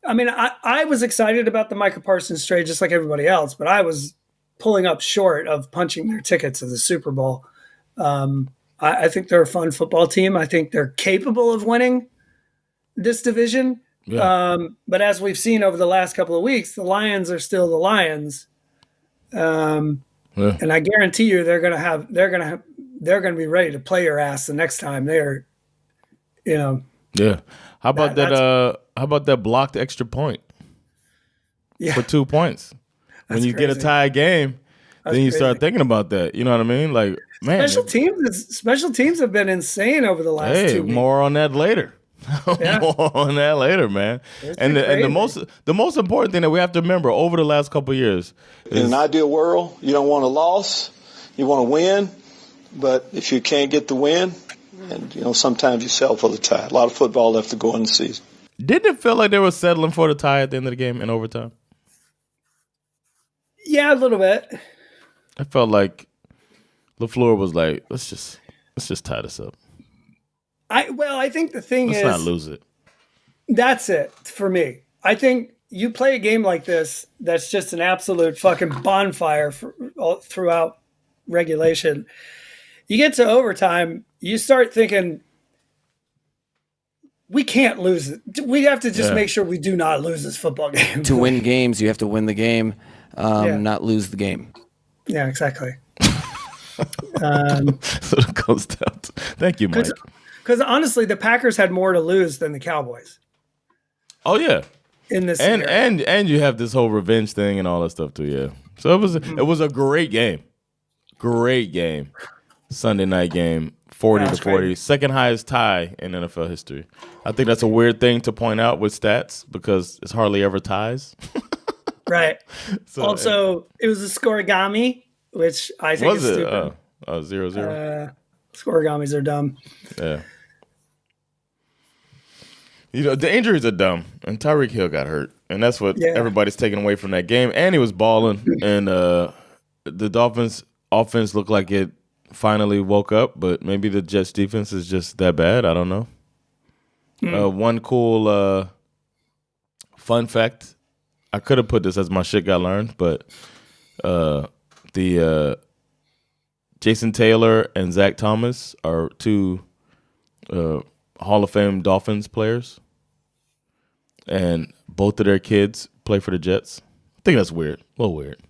I mean, I was excited about the Micah Parsons trade just like everybody else, but I was pulling up short of punching their ticket to the Super Bowl. I think they're a fun football team. I think they're capable of winning this division. Yeah. But as we've seen over the last couple of weeks, the Lions are still the Lions. And I guarantee you they're going to be ready to play your ass the next time they're, Yeah. How about How about that blocked extra point? Yeah. For 2 points. When you get a tie game, then you start thinking about that. You know what I mean? Like, man, special teams have been insane over the last 2 weeks. More on that later. More on that later, man. And the most important thing that we have to remember over the last couple of years is, in an ideal world, you don't want a loss, you want to win. But if you can't get the win, and sometimes you settle for the tie. A lot of football left to go in the season. Didn't it feel like they were settling for the tie at the end of the game in overtime? Yeah, a little bit. I felt like LaFleur was like, let's just tie this up. I think the thing let's not lose it. That's it for me. I think you play a game like this that's just an absolute fucking bonfire throughout regulation. You get to overtime, you start thinking, we can't lose it. We have to just make sure we do not lose this football game. To win games, you have to win the game, not lose the game. Yeah, exactly. So it goes down. Thank you, Mike. Because honestly, the Packers had more to lose than the Cowboys. Oh yeah, in this and you have this whole revenge thing and all that stuff too. Yeah, so it was a great game, Sunday night game, 40-40, second highest tie in NFL history. I think that's a weird thing to point out with stats because it's hardly ever ties. Right. Also, it was a scoregami, which I think is stupid. 0-0. Scoregamis are dumb. Yeah. The injuries are dumb, and Tyreek Hill got hurt, and that's what everybody's taking away from that game. And he was balling, and the Dolphins' offense looked like it finally woke up, but maybe the Jets' defense is just that bad. I don't know. One cool fun fact, I could have put this as my shit got learned, but the Jason Taylor and Zach Thomas are two Hall of Fame Dolphins players, and both of their kids play for the Jets. I think that's weird. A little weird.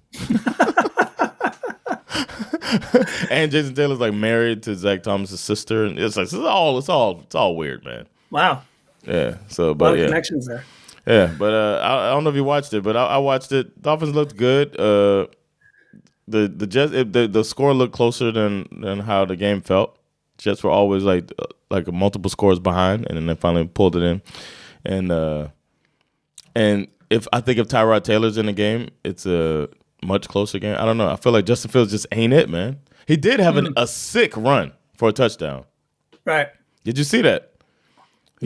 And Jason Taylor's like married to Zach Thomas's sister, and it's all weird, man. Wow. Yeah. So, a lot of connections there. Yeah, but I don't know if you watched it, but I watched it. Dolphins looked good. The Jets, the score looked closer than how the game felt. Jets were always like multiple scores behind, and then they finally pulled it in. And if Tyrod Taylor's in the game, it's a much closer game. I don't know. I feel like Justin Fields just ain't it, man. He did have a sick run for a touchdown. Right. Did you see that?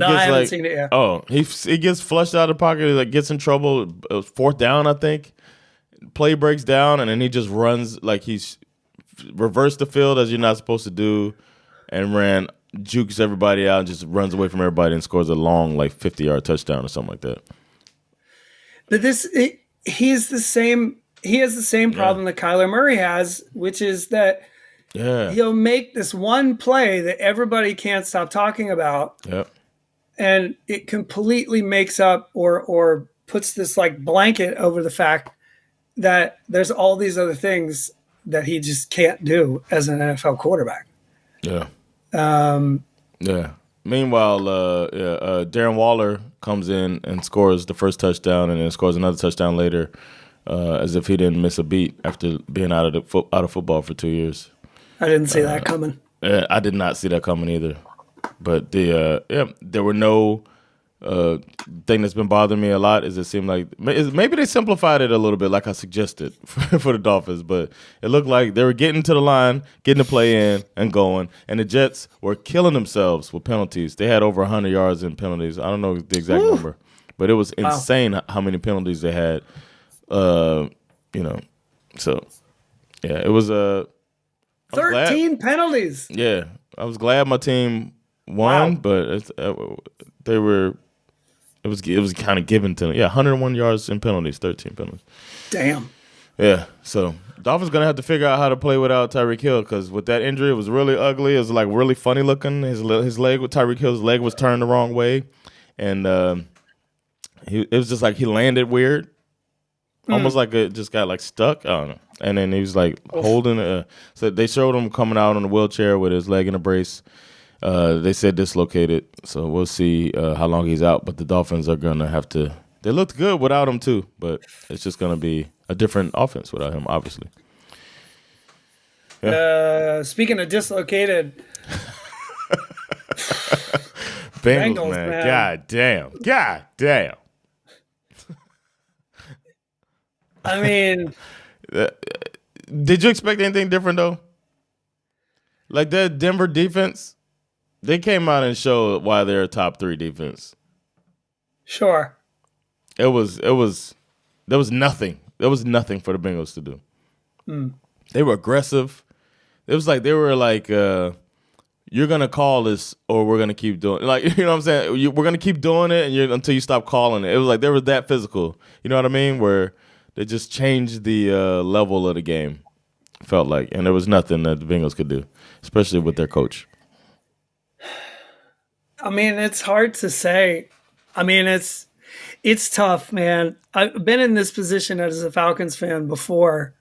I haven't seen it yet. Oh, he gets flushed out of the pocket. He gets in trouble. It was 4th down, I think. Play breaks down, and then he just runs like he's reversed the field as you're not supposed to do. and jukes everybody out and just runs away from everybody and scores a long 50-yard touchdown or something like that. But he has the same problem that Kyler Murray has, which is that he'll make this one play that everybody can't stop talking about. Yep. And it completely makes up or puts this blanket over the fact that there's all these other things that he just can't do as an NFL quarterback. Yeah. Meanwhile, Darren Waller comes in and scores the first touchdown and then scores another touchdown later, as if he didn't miss a beat after being out of football for 2 years. I didn't see that coming. I did not see that coming either. But there were no thing that's been bothering me a lot is it seemed like maybe they simplified it a little bit, like I suggested for the Dolphins. But it looked like they were getting to the line, getting the play in, and going. And the Jets were killing themselves with penalties. They had over 100 yards in penalties. I don't know the exact number, but it was insane how many penalties they had. So yeah, it was 13 penalties. Yeah, I was glad my team won, but it was kind of given to them. Yeah, 101 yards in penalties, 13 penalties. Damn. Yeah, so Dolphins gonna have to figure out how to play without Tyreek Hill because with that injury, it was really ugly. It was really funny looking. His leg with Tyreek Hill's leg was turned the wrong way, and it was just he landed weird, almost like it just got stuck. I don't know. And then he was holding. So they showed him coming out on a wheelchair with his leg in a brace. They said dislocated, so we'll see how long he's out. But the Dolphins are gonna have to. They looked good without him too, but it's just gonna be a different offense without him, obviously. Yeah. Speaking of dislocated, Bengals, man. God damn. I mean, did you expect anything different though? Like that Denver defense, they came out and showed why they're a top 3 defense. Sure. There was nothing. There was nothing for the Bengals to do. They were aggressive. It was they were you're gonna call this or we're gonna keep doing it. You know what I'm saying? We're gonna keep doing it until you stop calling it. It was they were that physical. You know what I mean? Where they just changed the level of the game. Felt like, and there was nothing that the Bengals could do, especially with their coach. I mean, it's hard to say. I mean, it's tough, man. I've been in this position as a Falcons fan before,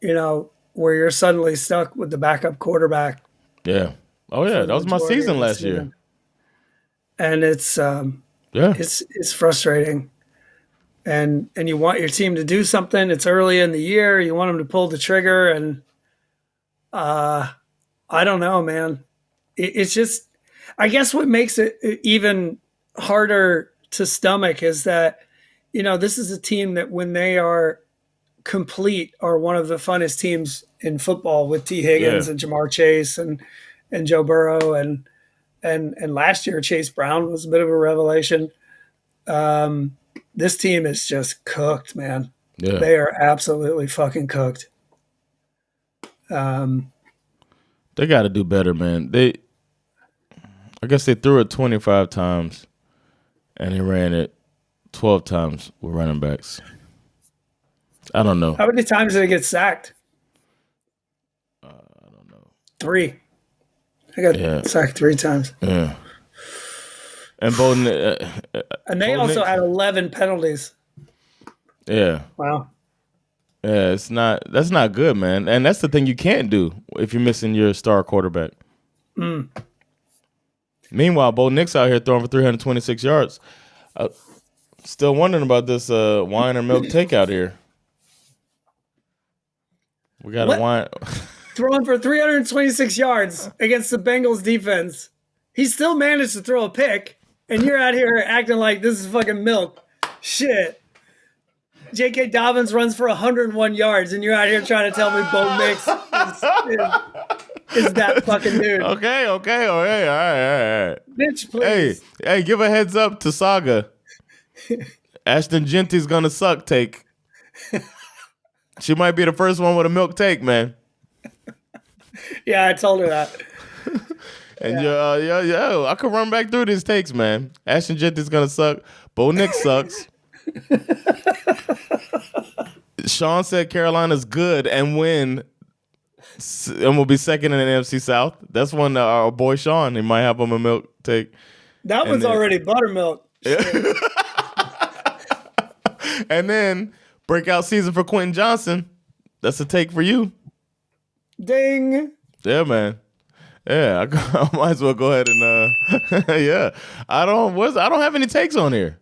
where you're suddenly stuck with the backup quarterback. Yeah. Oh yeah, that was my season last year. And it's frustrating. And you want your team to do something. It's early in the year. You want them to pull the trigger. And I don't know, man. It's just, I guess what makes it even harder to stomach is that, this is a team that when they are complete are one of the funnest teams in football with T. Higgins and Jamar Chase and Joe Burrow. And last year, Chase Brown was a bit of a revelation. This team is just cooked, man. Yeah. They are absolutely fucking cooked. They got to do better, man. I guess they threw it 25 times, and they ran it 12 times with running backs. I don't know. How many times did they get sacked? I don't know. 3. I got sacked 3 times. Yeah. And Bowden, and they also had 11 penalties. Yeah. Wow. Yeah, that's not good, man. And that's the thing you can't do if you're missing your star quarterback. Meanwhile, Bo Nix out here throwing for 326 yards. Still wondering about this wine or milk takeout here. We got a wine. Throwing for 326 yards against the Bengals defense. He still managed to throw a pick. And you're out here acting like this is fucking milk. Shit. J.K. Dobbins runs for 101 yards, and you're out here trying to tell me Bo Nix is that fucking dude. Okay. All right. Bitch, please. Hey, give a heads up to Saga. Ashton Genty's gonna suck take. She might be the first one with a milk take, man. Yeah, I told her that. And I could run back through these takes, man. Ashton Genty's gonna suck. Bo Nix sucks. Sean said Carolina's good and win, and will be second in the NFC South. That's one our boy Sean. He might have him a milk take. That one's already buttermilk. Yeah. And then breakout season for Quentin Johnson. That's a take for you. Ding. Yeah, man. Yeah, I might as well go ahead and yeah. I don't have any takes on here.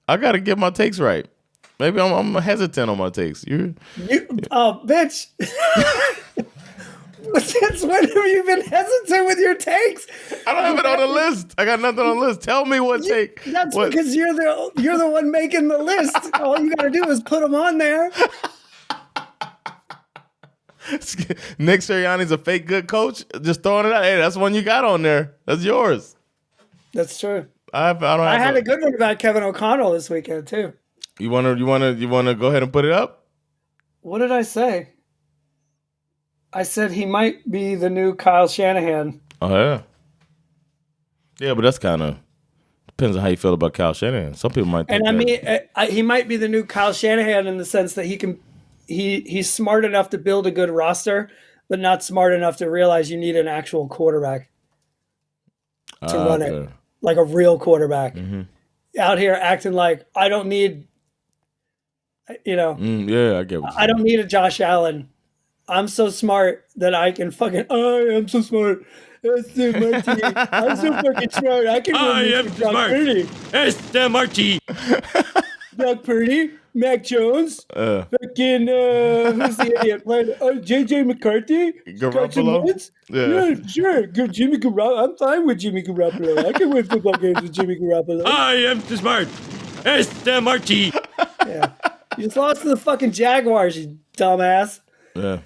I got to get my takes right. Maybe I'm hesitant on my takes. Oh, bitch. Since when have you been hesitant with your takes? I don't have it on the list. I got nothing on the list. Tell me what take. That's because you're the one making the list. All you got to do is put them on there. Nick Sirianni's a fake good coach. Just throwing it out. Hey, that's one you got on there. That's yours. That's true. I had a good one about Kevin O'Connell this weekend too. You wanna go ahead and put it up? What did I say? I said he might be the new Kyle Shanahan. Oh yeah. Yeah, but that's kind of depends on how you feel about Kyle Shanahan. Some people might think he might be the new Kyle Shanahan in the sense that he's smart enough to build a good roster, but not smart enough to realize you need an actual quarterback to run it, like a real quarterback. Mm-hmm. Out here acting like I don't need, yeah, I get what I don't need a Josh Allen. I'm so smart that I can fucking. I am so smart. That's my team. I'm so fucking smart. I can run this with Brock Purdy. It's Marty. Brock Purdy, Mac Jones, fucking who's the idiot playing? JJ McCarthy, Garoppolo. Yeah, sure. Good Jimmy Garoppolo. I'm fine with Jimmy Garoppolo. I can win football games with Jimmy Garoppolo. I am too smart. It's Marty. Yeah, you just lost to the fucking Jaguars, you dumbass. Yeah.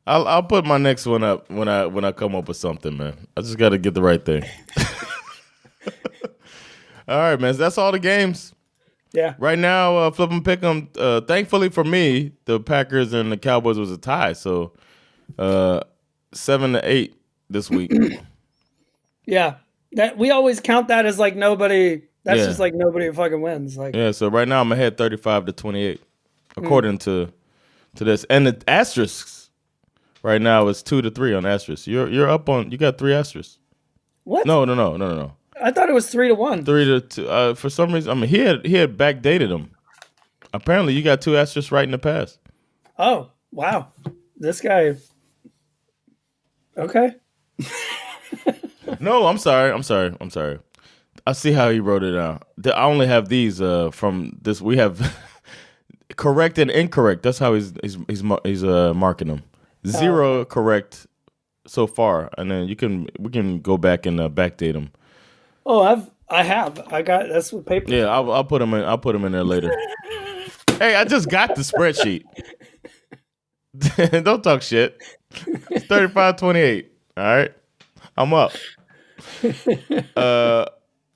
I'll put my next one up when I come up with something, man. I just got to get the right thing. All right, man. So that's all the games. Yeah. Right now, flip and pick 'em. Thankfully for me, the Packers and the Cowboys was a tie. So 7-8 this week. Yeah. That we always count that as like nobody. That's just like nobody fucking wins. Like so right now I'm ahead 35-28, according to this. And the asterisks right now is 2-3 on asterisks. You're up on. You got 3 asterisks. What? No. I thought it was 3-1. 3-2. For some reason, I mean, he had backdated them. Apparently, you got 2 asterisks right in the past. Oh wow, this guy. Okay. No, I'm sorry. I see how he wrote it down. I only have these from this. We have correct and incorrect. That's how he's marking them. 0 correct so far, and then we can go back and backdate them. Oh, I got that's what paper. Yeah, I'll put them in. I'll put them in there later. Hey, I just got the spreadsheet. Don't talk shit. It's 35-28. All right, I'm up.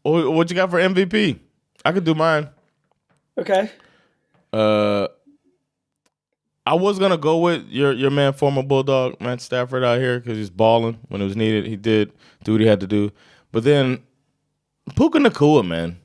What you got for MVP? I could do mine. Okay. I was gonna go with your man, former Bulldog Matt Stafford out here because he's balling when it was needed. He did do what he had to do, but then Puka Nacua, man.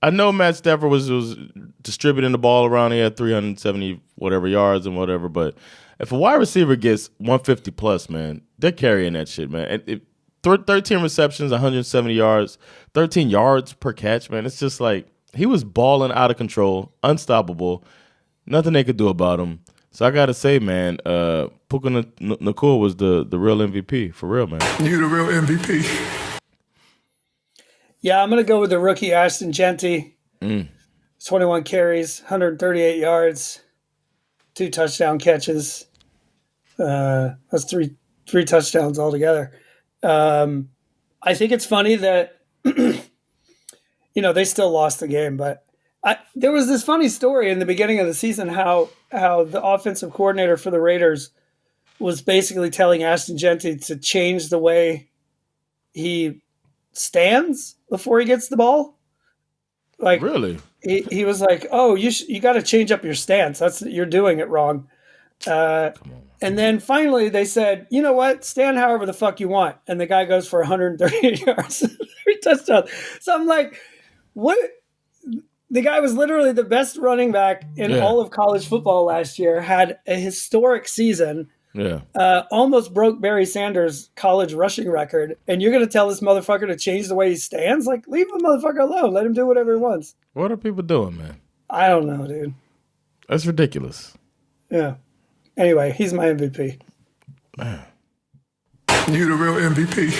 I know Matt Stafford was distributing the ball around. He had 370 whatever yards and whatever, but if a wide receiver gets 150 plus, man, they're carrying that shit, man. 13 receptions, 170 yards, 13 yards per catch, man. It's just like he was balling out of control, unstoppable. Nothing they could do about him. So I gotta say, man, Puka Nacua was the real MVP for real, man. You the real MVP. Yeah, I'm gonna go with the rookie Ashton Genty. 21 carries, 138 yards, 2 touchdown catches. That's three touchdowns altogether. I think it's funny that they still lost the game, but there was this funny story in the beginning of the season how the offensive coordinator for the Raiders was basically telling Ashton Genty to change the way he stands before he gets the ball. Like, really? He was like, "Oh, you got to change up your stance. You're doing it wrong." And then finally they said, you know what? Stand however the fuck you want. And the guy goes for 138 yards, 3 touchdowns. So I'm like, what? The guy was literally the best running back in all of college football last year, had a historic season, almost broke Barry Sanders' college rushing record. And you're going to tell this motherfucker to change the way he stands? Like, leave the motherfucker alone. Let him do whatever he wants. What are people doing, man? I don't know, dude. That's ridiculous. Yeah. Anyway, he's my MVP. Man. You the real MVP.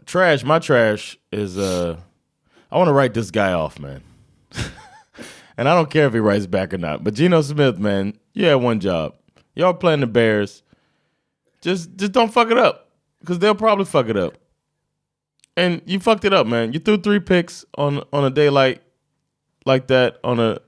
Trash. My trash is I want to write this guy off, man. And I don't care if he writes back or not. But Geno Smith, man, you had one job. Y'all playing the Bears. Just don't fuck it up, because they'll probably fuck it up. And you fucked it up, man. You threw 3 picks on a day like that, on a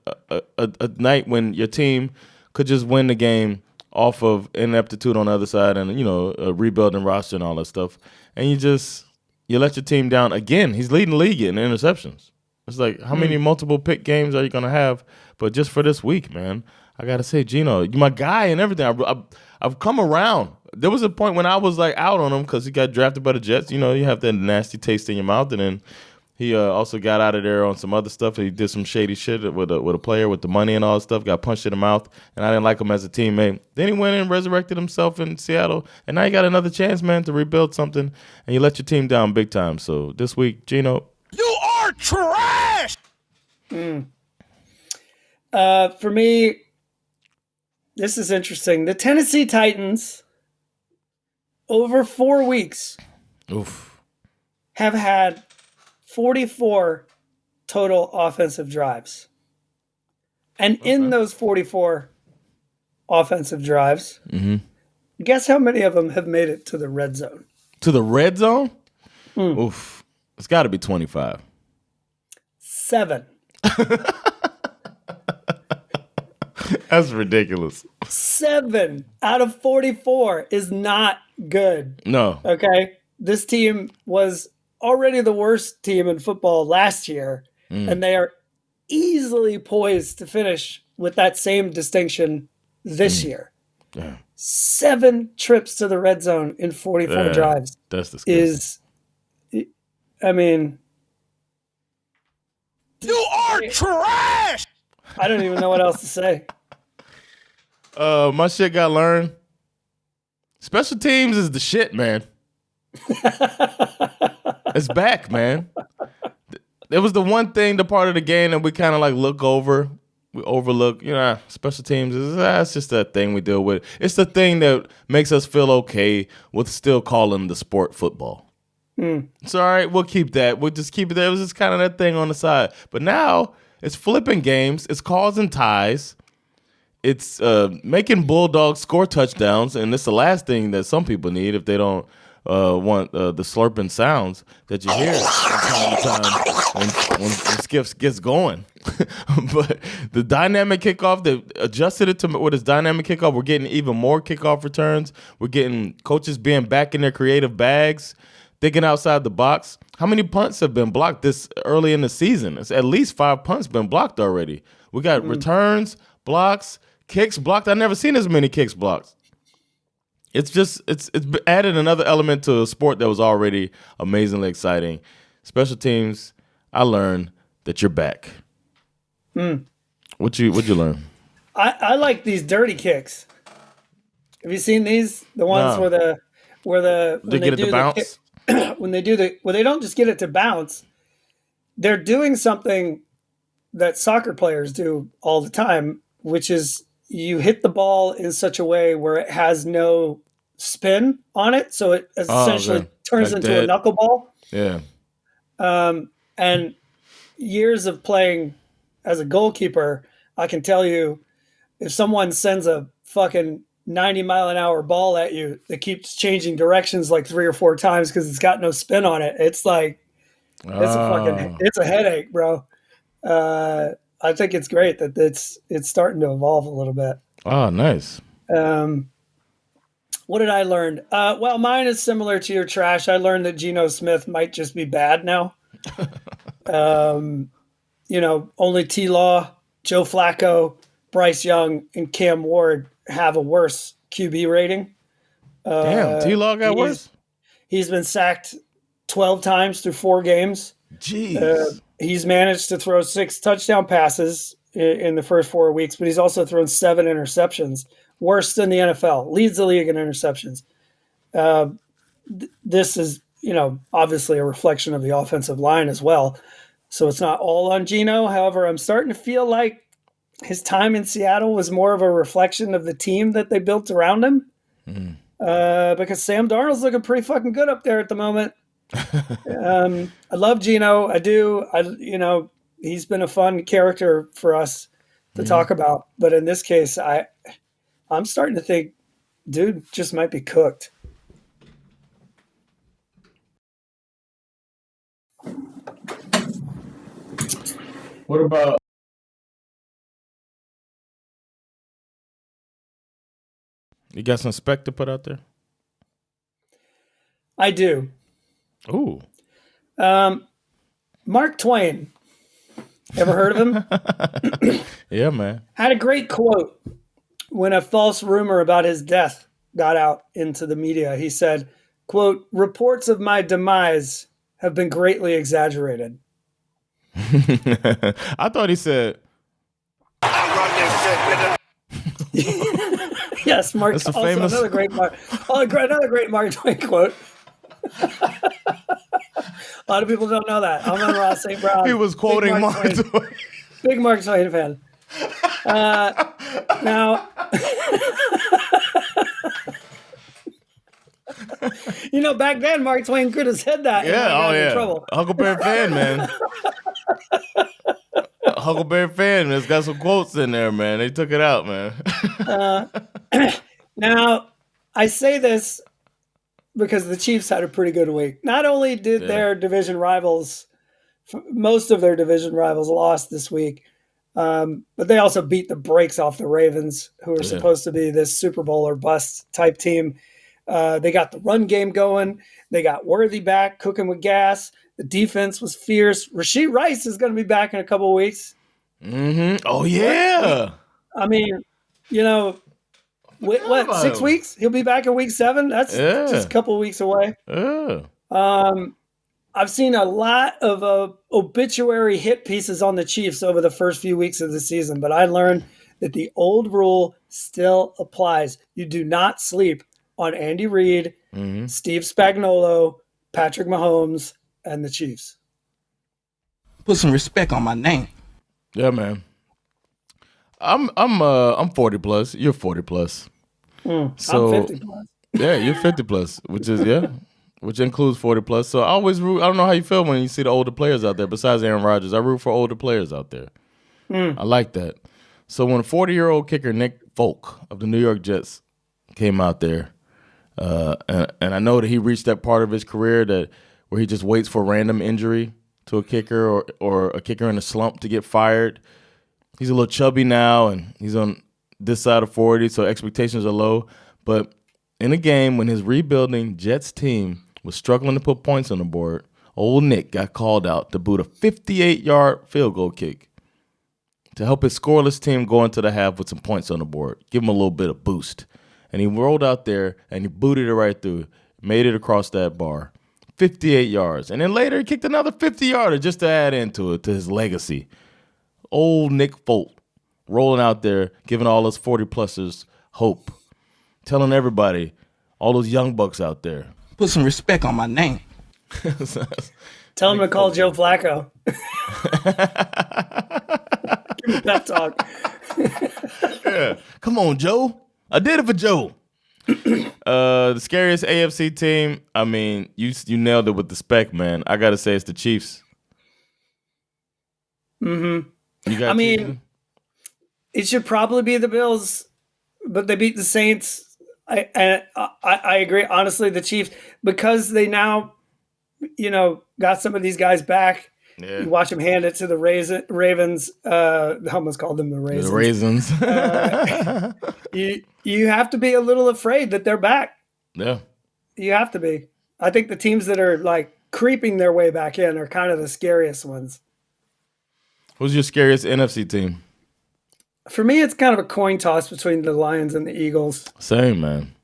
night when your team could just win the game off of ineptitude on the other side, and a rebuilding roster and all that stuff. And you let your team down again. He's leading the league in interceptions. It's like, how many multiple pick games are you going to have? But just for this week, man, I got to say, Geno, you're my guy and everything. I've come around. There was a point when I was like out on him because he got drafted by the Jets. You have that nasty taste in your mouth. And then he also got out of there on some other stuff. He did some shady shit with a player with the money and all that stuff, got punched in the mouth. And I didn't like him as a teammate. Then he went and resurrected himself in Seattle. And now you got another chance, man, to rebuild something. And you let your team down big time. So this week, Geno, You are trash! For me, this is interesting. The Tennessee Titans, over 4 weeks, have had 44 total offensive drives. And in those 44 offensive drives, guess how many of them have made it to the red zone? To the red zone? Oof. It's got to be 25. 7. That's ridiculous. 7 out of 44 is not good. No. Okay? This team was already the worst team in football last year, and they are easily poised to finish with that same distinction this year. Yeah. 7 trips to the red zone in 44 drives. That's disgusting. You are trash! I don't even know what else to say. My shit got learned. Special teams is the shit, man. It's back, man. It was the one thing, the part of the game that we kind of like we overlook. Special teams it's just that thing we deal with. It's the thing that makes us feel okay with still calling the sport football. It's all right. We'll keep that. We'll just keep it there. It was just kind of that thing on the side. But now it's flipping games. It's causing ties. It's making Bulldogs score touchdowns. And it's the last thing that some people need if they don't want the slurping sounds that you hear from time to time when Schif gets going. But the dynamic kickoff, they adjusted it to what is dynamic kickoff. We're getting even more kickoff returns. We're getting coaches being back in their creative bags, thinking outside the box. How many punts have been blocked this early in the season? It's at least 5 punts been blocked already. We got returns, blocks, kicks blocked. I've never seen as many kicks blocked. It's added another element to a sport that was already amazingly exciting. Special teams, I learned that you're back. What'd you learn? I like these dirty kicks. Have you seen these? The ones where they get it to bounce? When they they don't just get it to bounce. They're doing something that soccer players do all the time, which is you hit the ball in such a way where it has no spin on it, so it essentially turns into a knuckleball. Yeah. And years of playing as a goalkeeper, I can tell you, if someone sends a fucking 90-mile-an-hour ball at you that keeps changing directions like 3 or 4 times because it's got no spin on it, it's like it's a headache, bro. I think it's great that it's starting to evolve a little bit. Oh, nice. What did I learn? Well, mine is similar to your trash. I learned that Geno Smith might just be bad now. Only T-Law, Joe Flacco, Bryce Young, and Cam Ward have a worse QB rating. Damn, T-Law got worse? He's been sacked 12 times through 4 games. Jeez. He's managed to throw 6 touchdown passes in the first 4 weeks, but he's also thrown 7 interceptions, worse than the NFL, leads the league in interceptions. This is, obviously a reflection of the offensive line as well. So it's not all on Geno. However, I'm starting to feel like his time in Seattle was more of a reflection of the team that they built around him. Because Sam Darnold's looking pretty fucking good up there at the moment. I love Geno. I do. He's been a fun character for us to talk about. But in this case, I'm starting to think, dude just might be cooked. What about you got some Speck to put out there? I do. Ooh. Mark Twain. Ever heard of him? Yeah, man. Had a great quote when a false rumor about his death got out into the media. He said, quote, "Reports of my demise have been greatly exaggerated." I thought he said, yes, Mark. That's a also famous... another great Mark Twain quote. A lot of people don't know that. I'm on Ross St. Brown. He was quoting Mark Twain. Big Mark Twain fan. Now, back then Mark Twain could have said that. Yeah, in trouble. Huckleberry fan, man. Huckleberry fan has got some quotes in there, man. They took it out, man. Now, I say this because the Chiefs had a pretty good week. Not only did their division rivals, most of their division rivals lost this week, but they also beat the brakes off the Ravens, who are supposed to be this Super Bowl or bust type team. They got the run game going. They got Worthy back, cooking with gas. The defense was fierce. Rashid Rice is going to be back in a couple of weeks. Mm-hmm. Oh, yeah. I mean, 6 weeks? He'll be back in week 7. That's just a couple of weeks away. Yeah. I've seen a lot of obituary hit pieces on the Chiefs over the first few weeks of the season, but I learned that the old rule still applies. You do not sleep on Andy Reid, Steve Spagnuolo, Patrick Mahomes, and the Chiefs. Put some respect on my name. Yeah, man. I'm 40 plus. You're 40 plus. So, I'm 50 plus. Yeah, you're 50 plus, which includes 40 plus. So I always root. I don't know how you feel when you see the older players out there. Besides Aaron Rodgers, I root for older players out there. I like that. So when 40-year-old kicker Nick Folk of the New York Jets came out there, and I know that he reached that part of his career where he just waits for a random injury to a kicker or a kicker in a slump to get fired. He's a little chubby now, and he's on this side of 40, so expectations are low. But in a game when his rebuilding Jets team was struggling to put points on the board, old Nick got called out to boot a 58-yard field goal kick to help his scoreless team go into the half with some points on the board, give him a little bit of boost. And he rolled out there, and he booted it right through, made it across that bar, 58 yards. And then later he kicked another 50-yarder just to add into it, to his legacy. Old Nick Folk rolling out there, giving all us 40-plussers hope, telling everybody, all those young bucks out there. Put some respect on my name. Tell him to call Joe Flacco. Give me that talk. Yeah. Come on, Joe. I did it for Joe. The scariest AFC team, I mean, you nailed it with the Speck, man. I got to say it's the Chiefs. Mm-hmm. I mean, it should probably be the Bills, but they beat the Saints. I agree. Honestly, the Chiefs, because they now, got some of these guys back. Yeah. You watch them hand it to the Ravens. I almost called them the Raisins. The Raisins. You have to be a little afraid that they're back. Yeah. You have to be. I think the teams that are like creeping their way back in are kind of the scariest ones. Who's your scariest NFC team? For me, it's kind of a coin toss between the Lions and the Eagles. Same, man.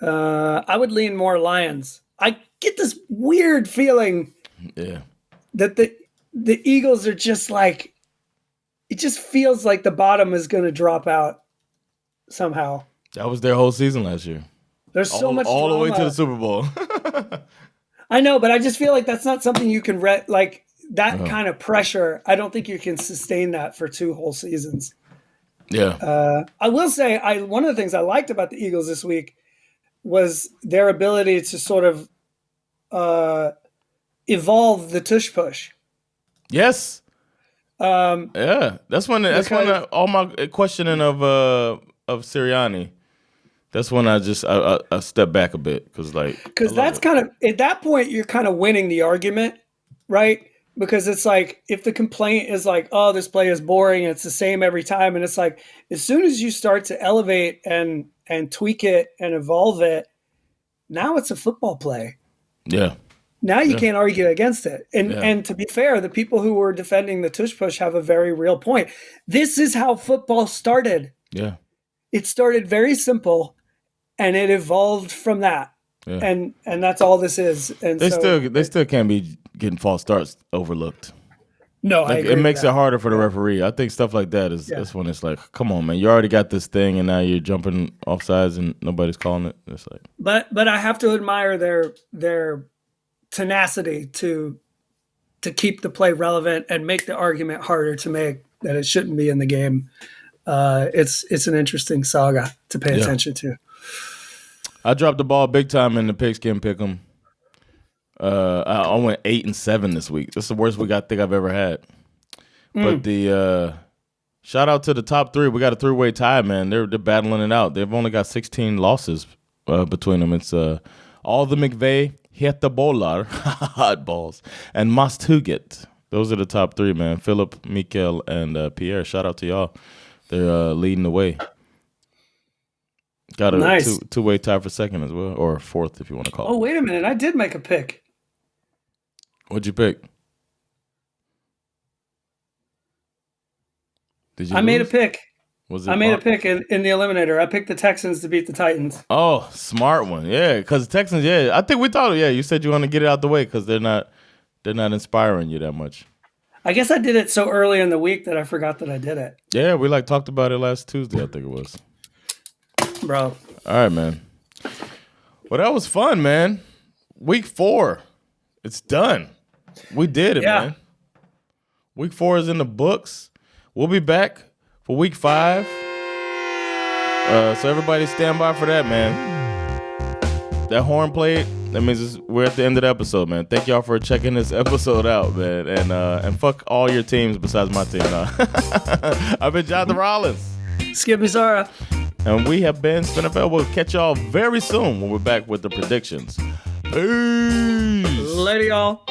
I would lean more Lions. I get this weird feeling that the Eagles are just like, it just feels like the bottom is going to drop out somehow. That was their whole season last year. There's so much all drama. the way to the Super Bowl. I know, but I just feel like that's not something you can kind of pressure. I don't think you can sustain that for 2 whole seasons. Yeah. I will say one of the things I liked about the Eagles this week was their ability to sort of evolve the tush push. Yes. Yeah. That's when all my questioning of Sirianni. That's when I step back a bit because that's kind of at that point you're kind of winning the argument, right? Because it's like if the complaint is like, oh, this play is boring, it's the same every time, and it's like as soon as you start to elevate and tweak it and evolve it, now it's a football play. Yeah. Now you can't argue against it. And to be fair, the people who were defending the tush push have a very real point. This is how football started. Yeah. It started very simple and it evolved from that. Yeah. And that's all this is. And they still can't be getting false starts overlooked. No, I agree it makes it harder for the referee. I think stuff like that that's when it's like, come on, man, you already got this thing, and now you're jumping offsides, and nobody's calling it. It's like, but I have to admire their tenacity to keep the play relevant and make the argument harder to make that it shouldn't be in the game. It's an interesting saga to pay attention to. I dropped the ball big time in the pigskin pick'em. I went 8-7 this week. That's the worst week I think I've ever had. But the shout out to the top 3. We got a 3-way tie, man. They're battling it out. They've only got 16 losses between them. It's all the McVay, Hetabolar, hot balls, and Mastuget. Those are the top 3, man. Philip, Mikael, and Pierre. Shout out to y'all. They're leading the way. Got a nice. two-way tie for second as well, or fourth if you want to call it. Oh, wait a minute. I did make a pick. What'd you pick? Did you? I made a pick. I made a pick in the eliminator. I picked the Texans to beat the Titans. Oh, smart one. Yeah, because the Texans, I think we thought, you said you want to get it out the way because they're not inspiring you that much. I guess I did it so early in the week that I forgot that I did it. Yeah, we talked about it last Tuesday, I think it was. Bro. All right, man. Well, that was fun, man. Week 4. It's done. We did it, man. Week 4 is in the books. We'll be back for week 5. So everybody stand by for that, man. That horn played, that means we're at the end of the episode, man. Thank y'all for checking this episode out, man. And fuck all your teams besides my team. I've been Jonathan Rollins. Skip Mizara. And we have been SveNFL. We'll catch y'all very soon when we're back with the predictions. Peace. Later, y'all.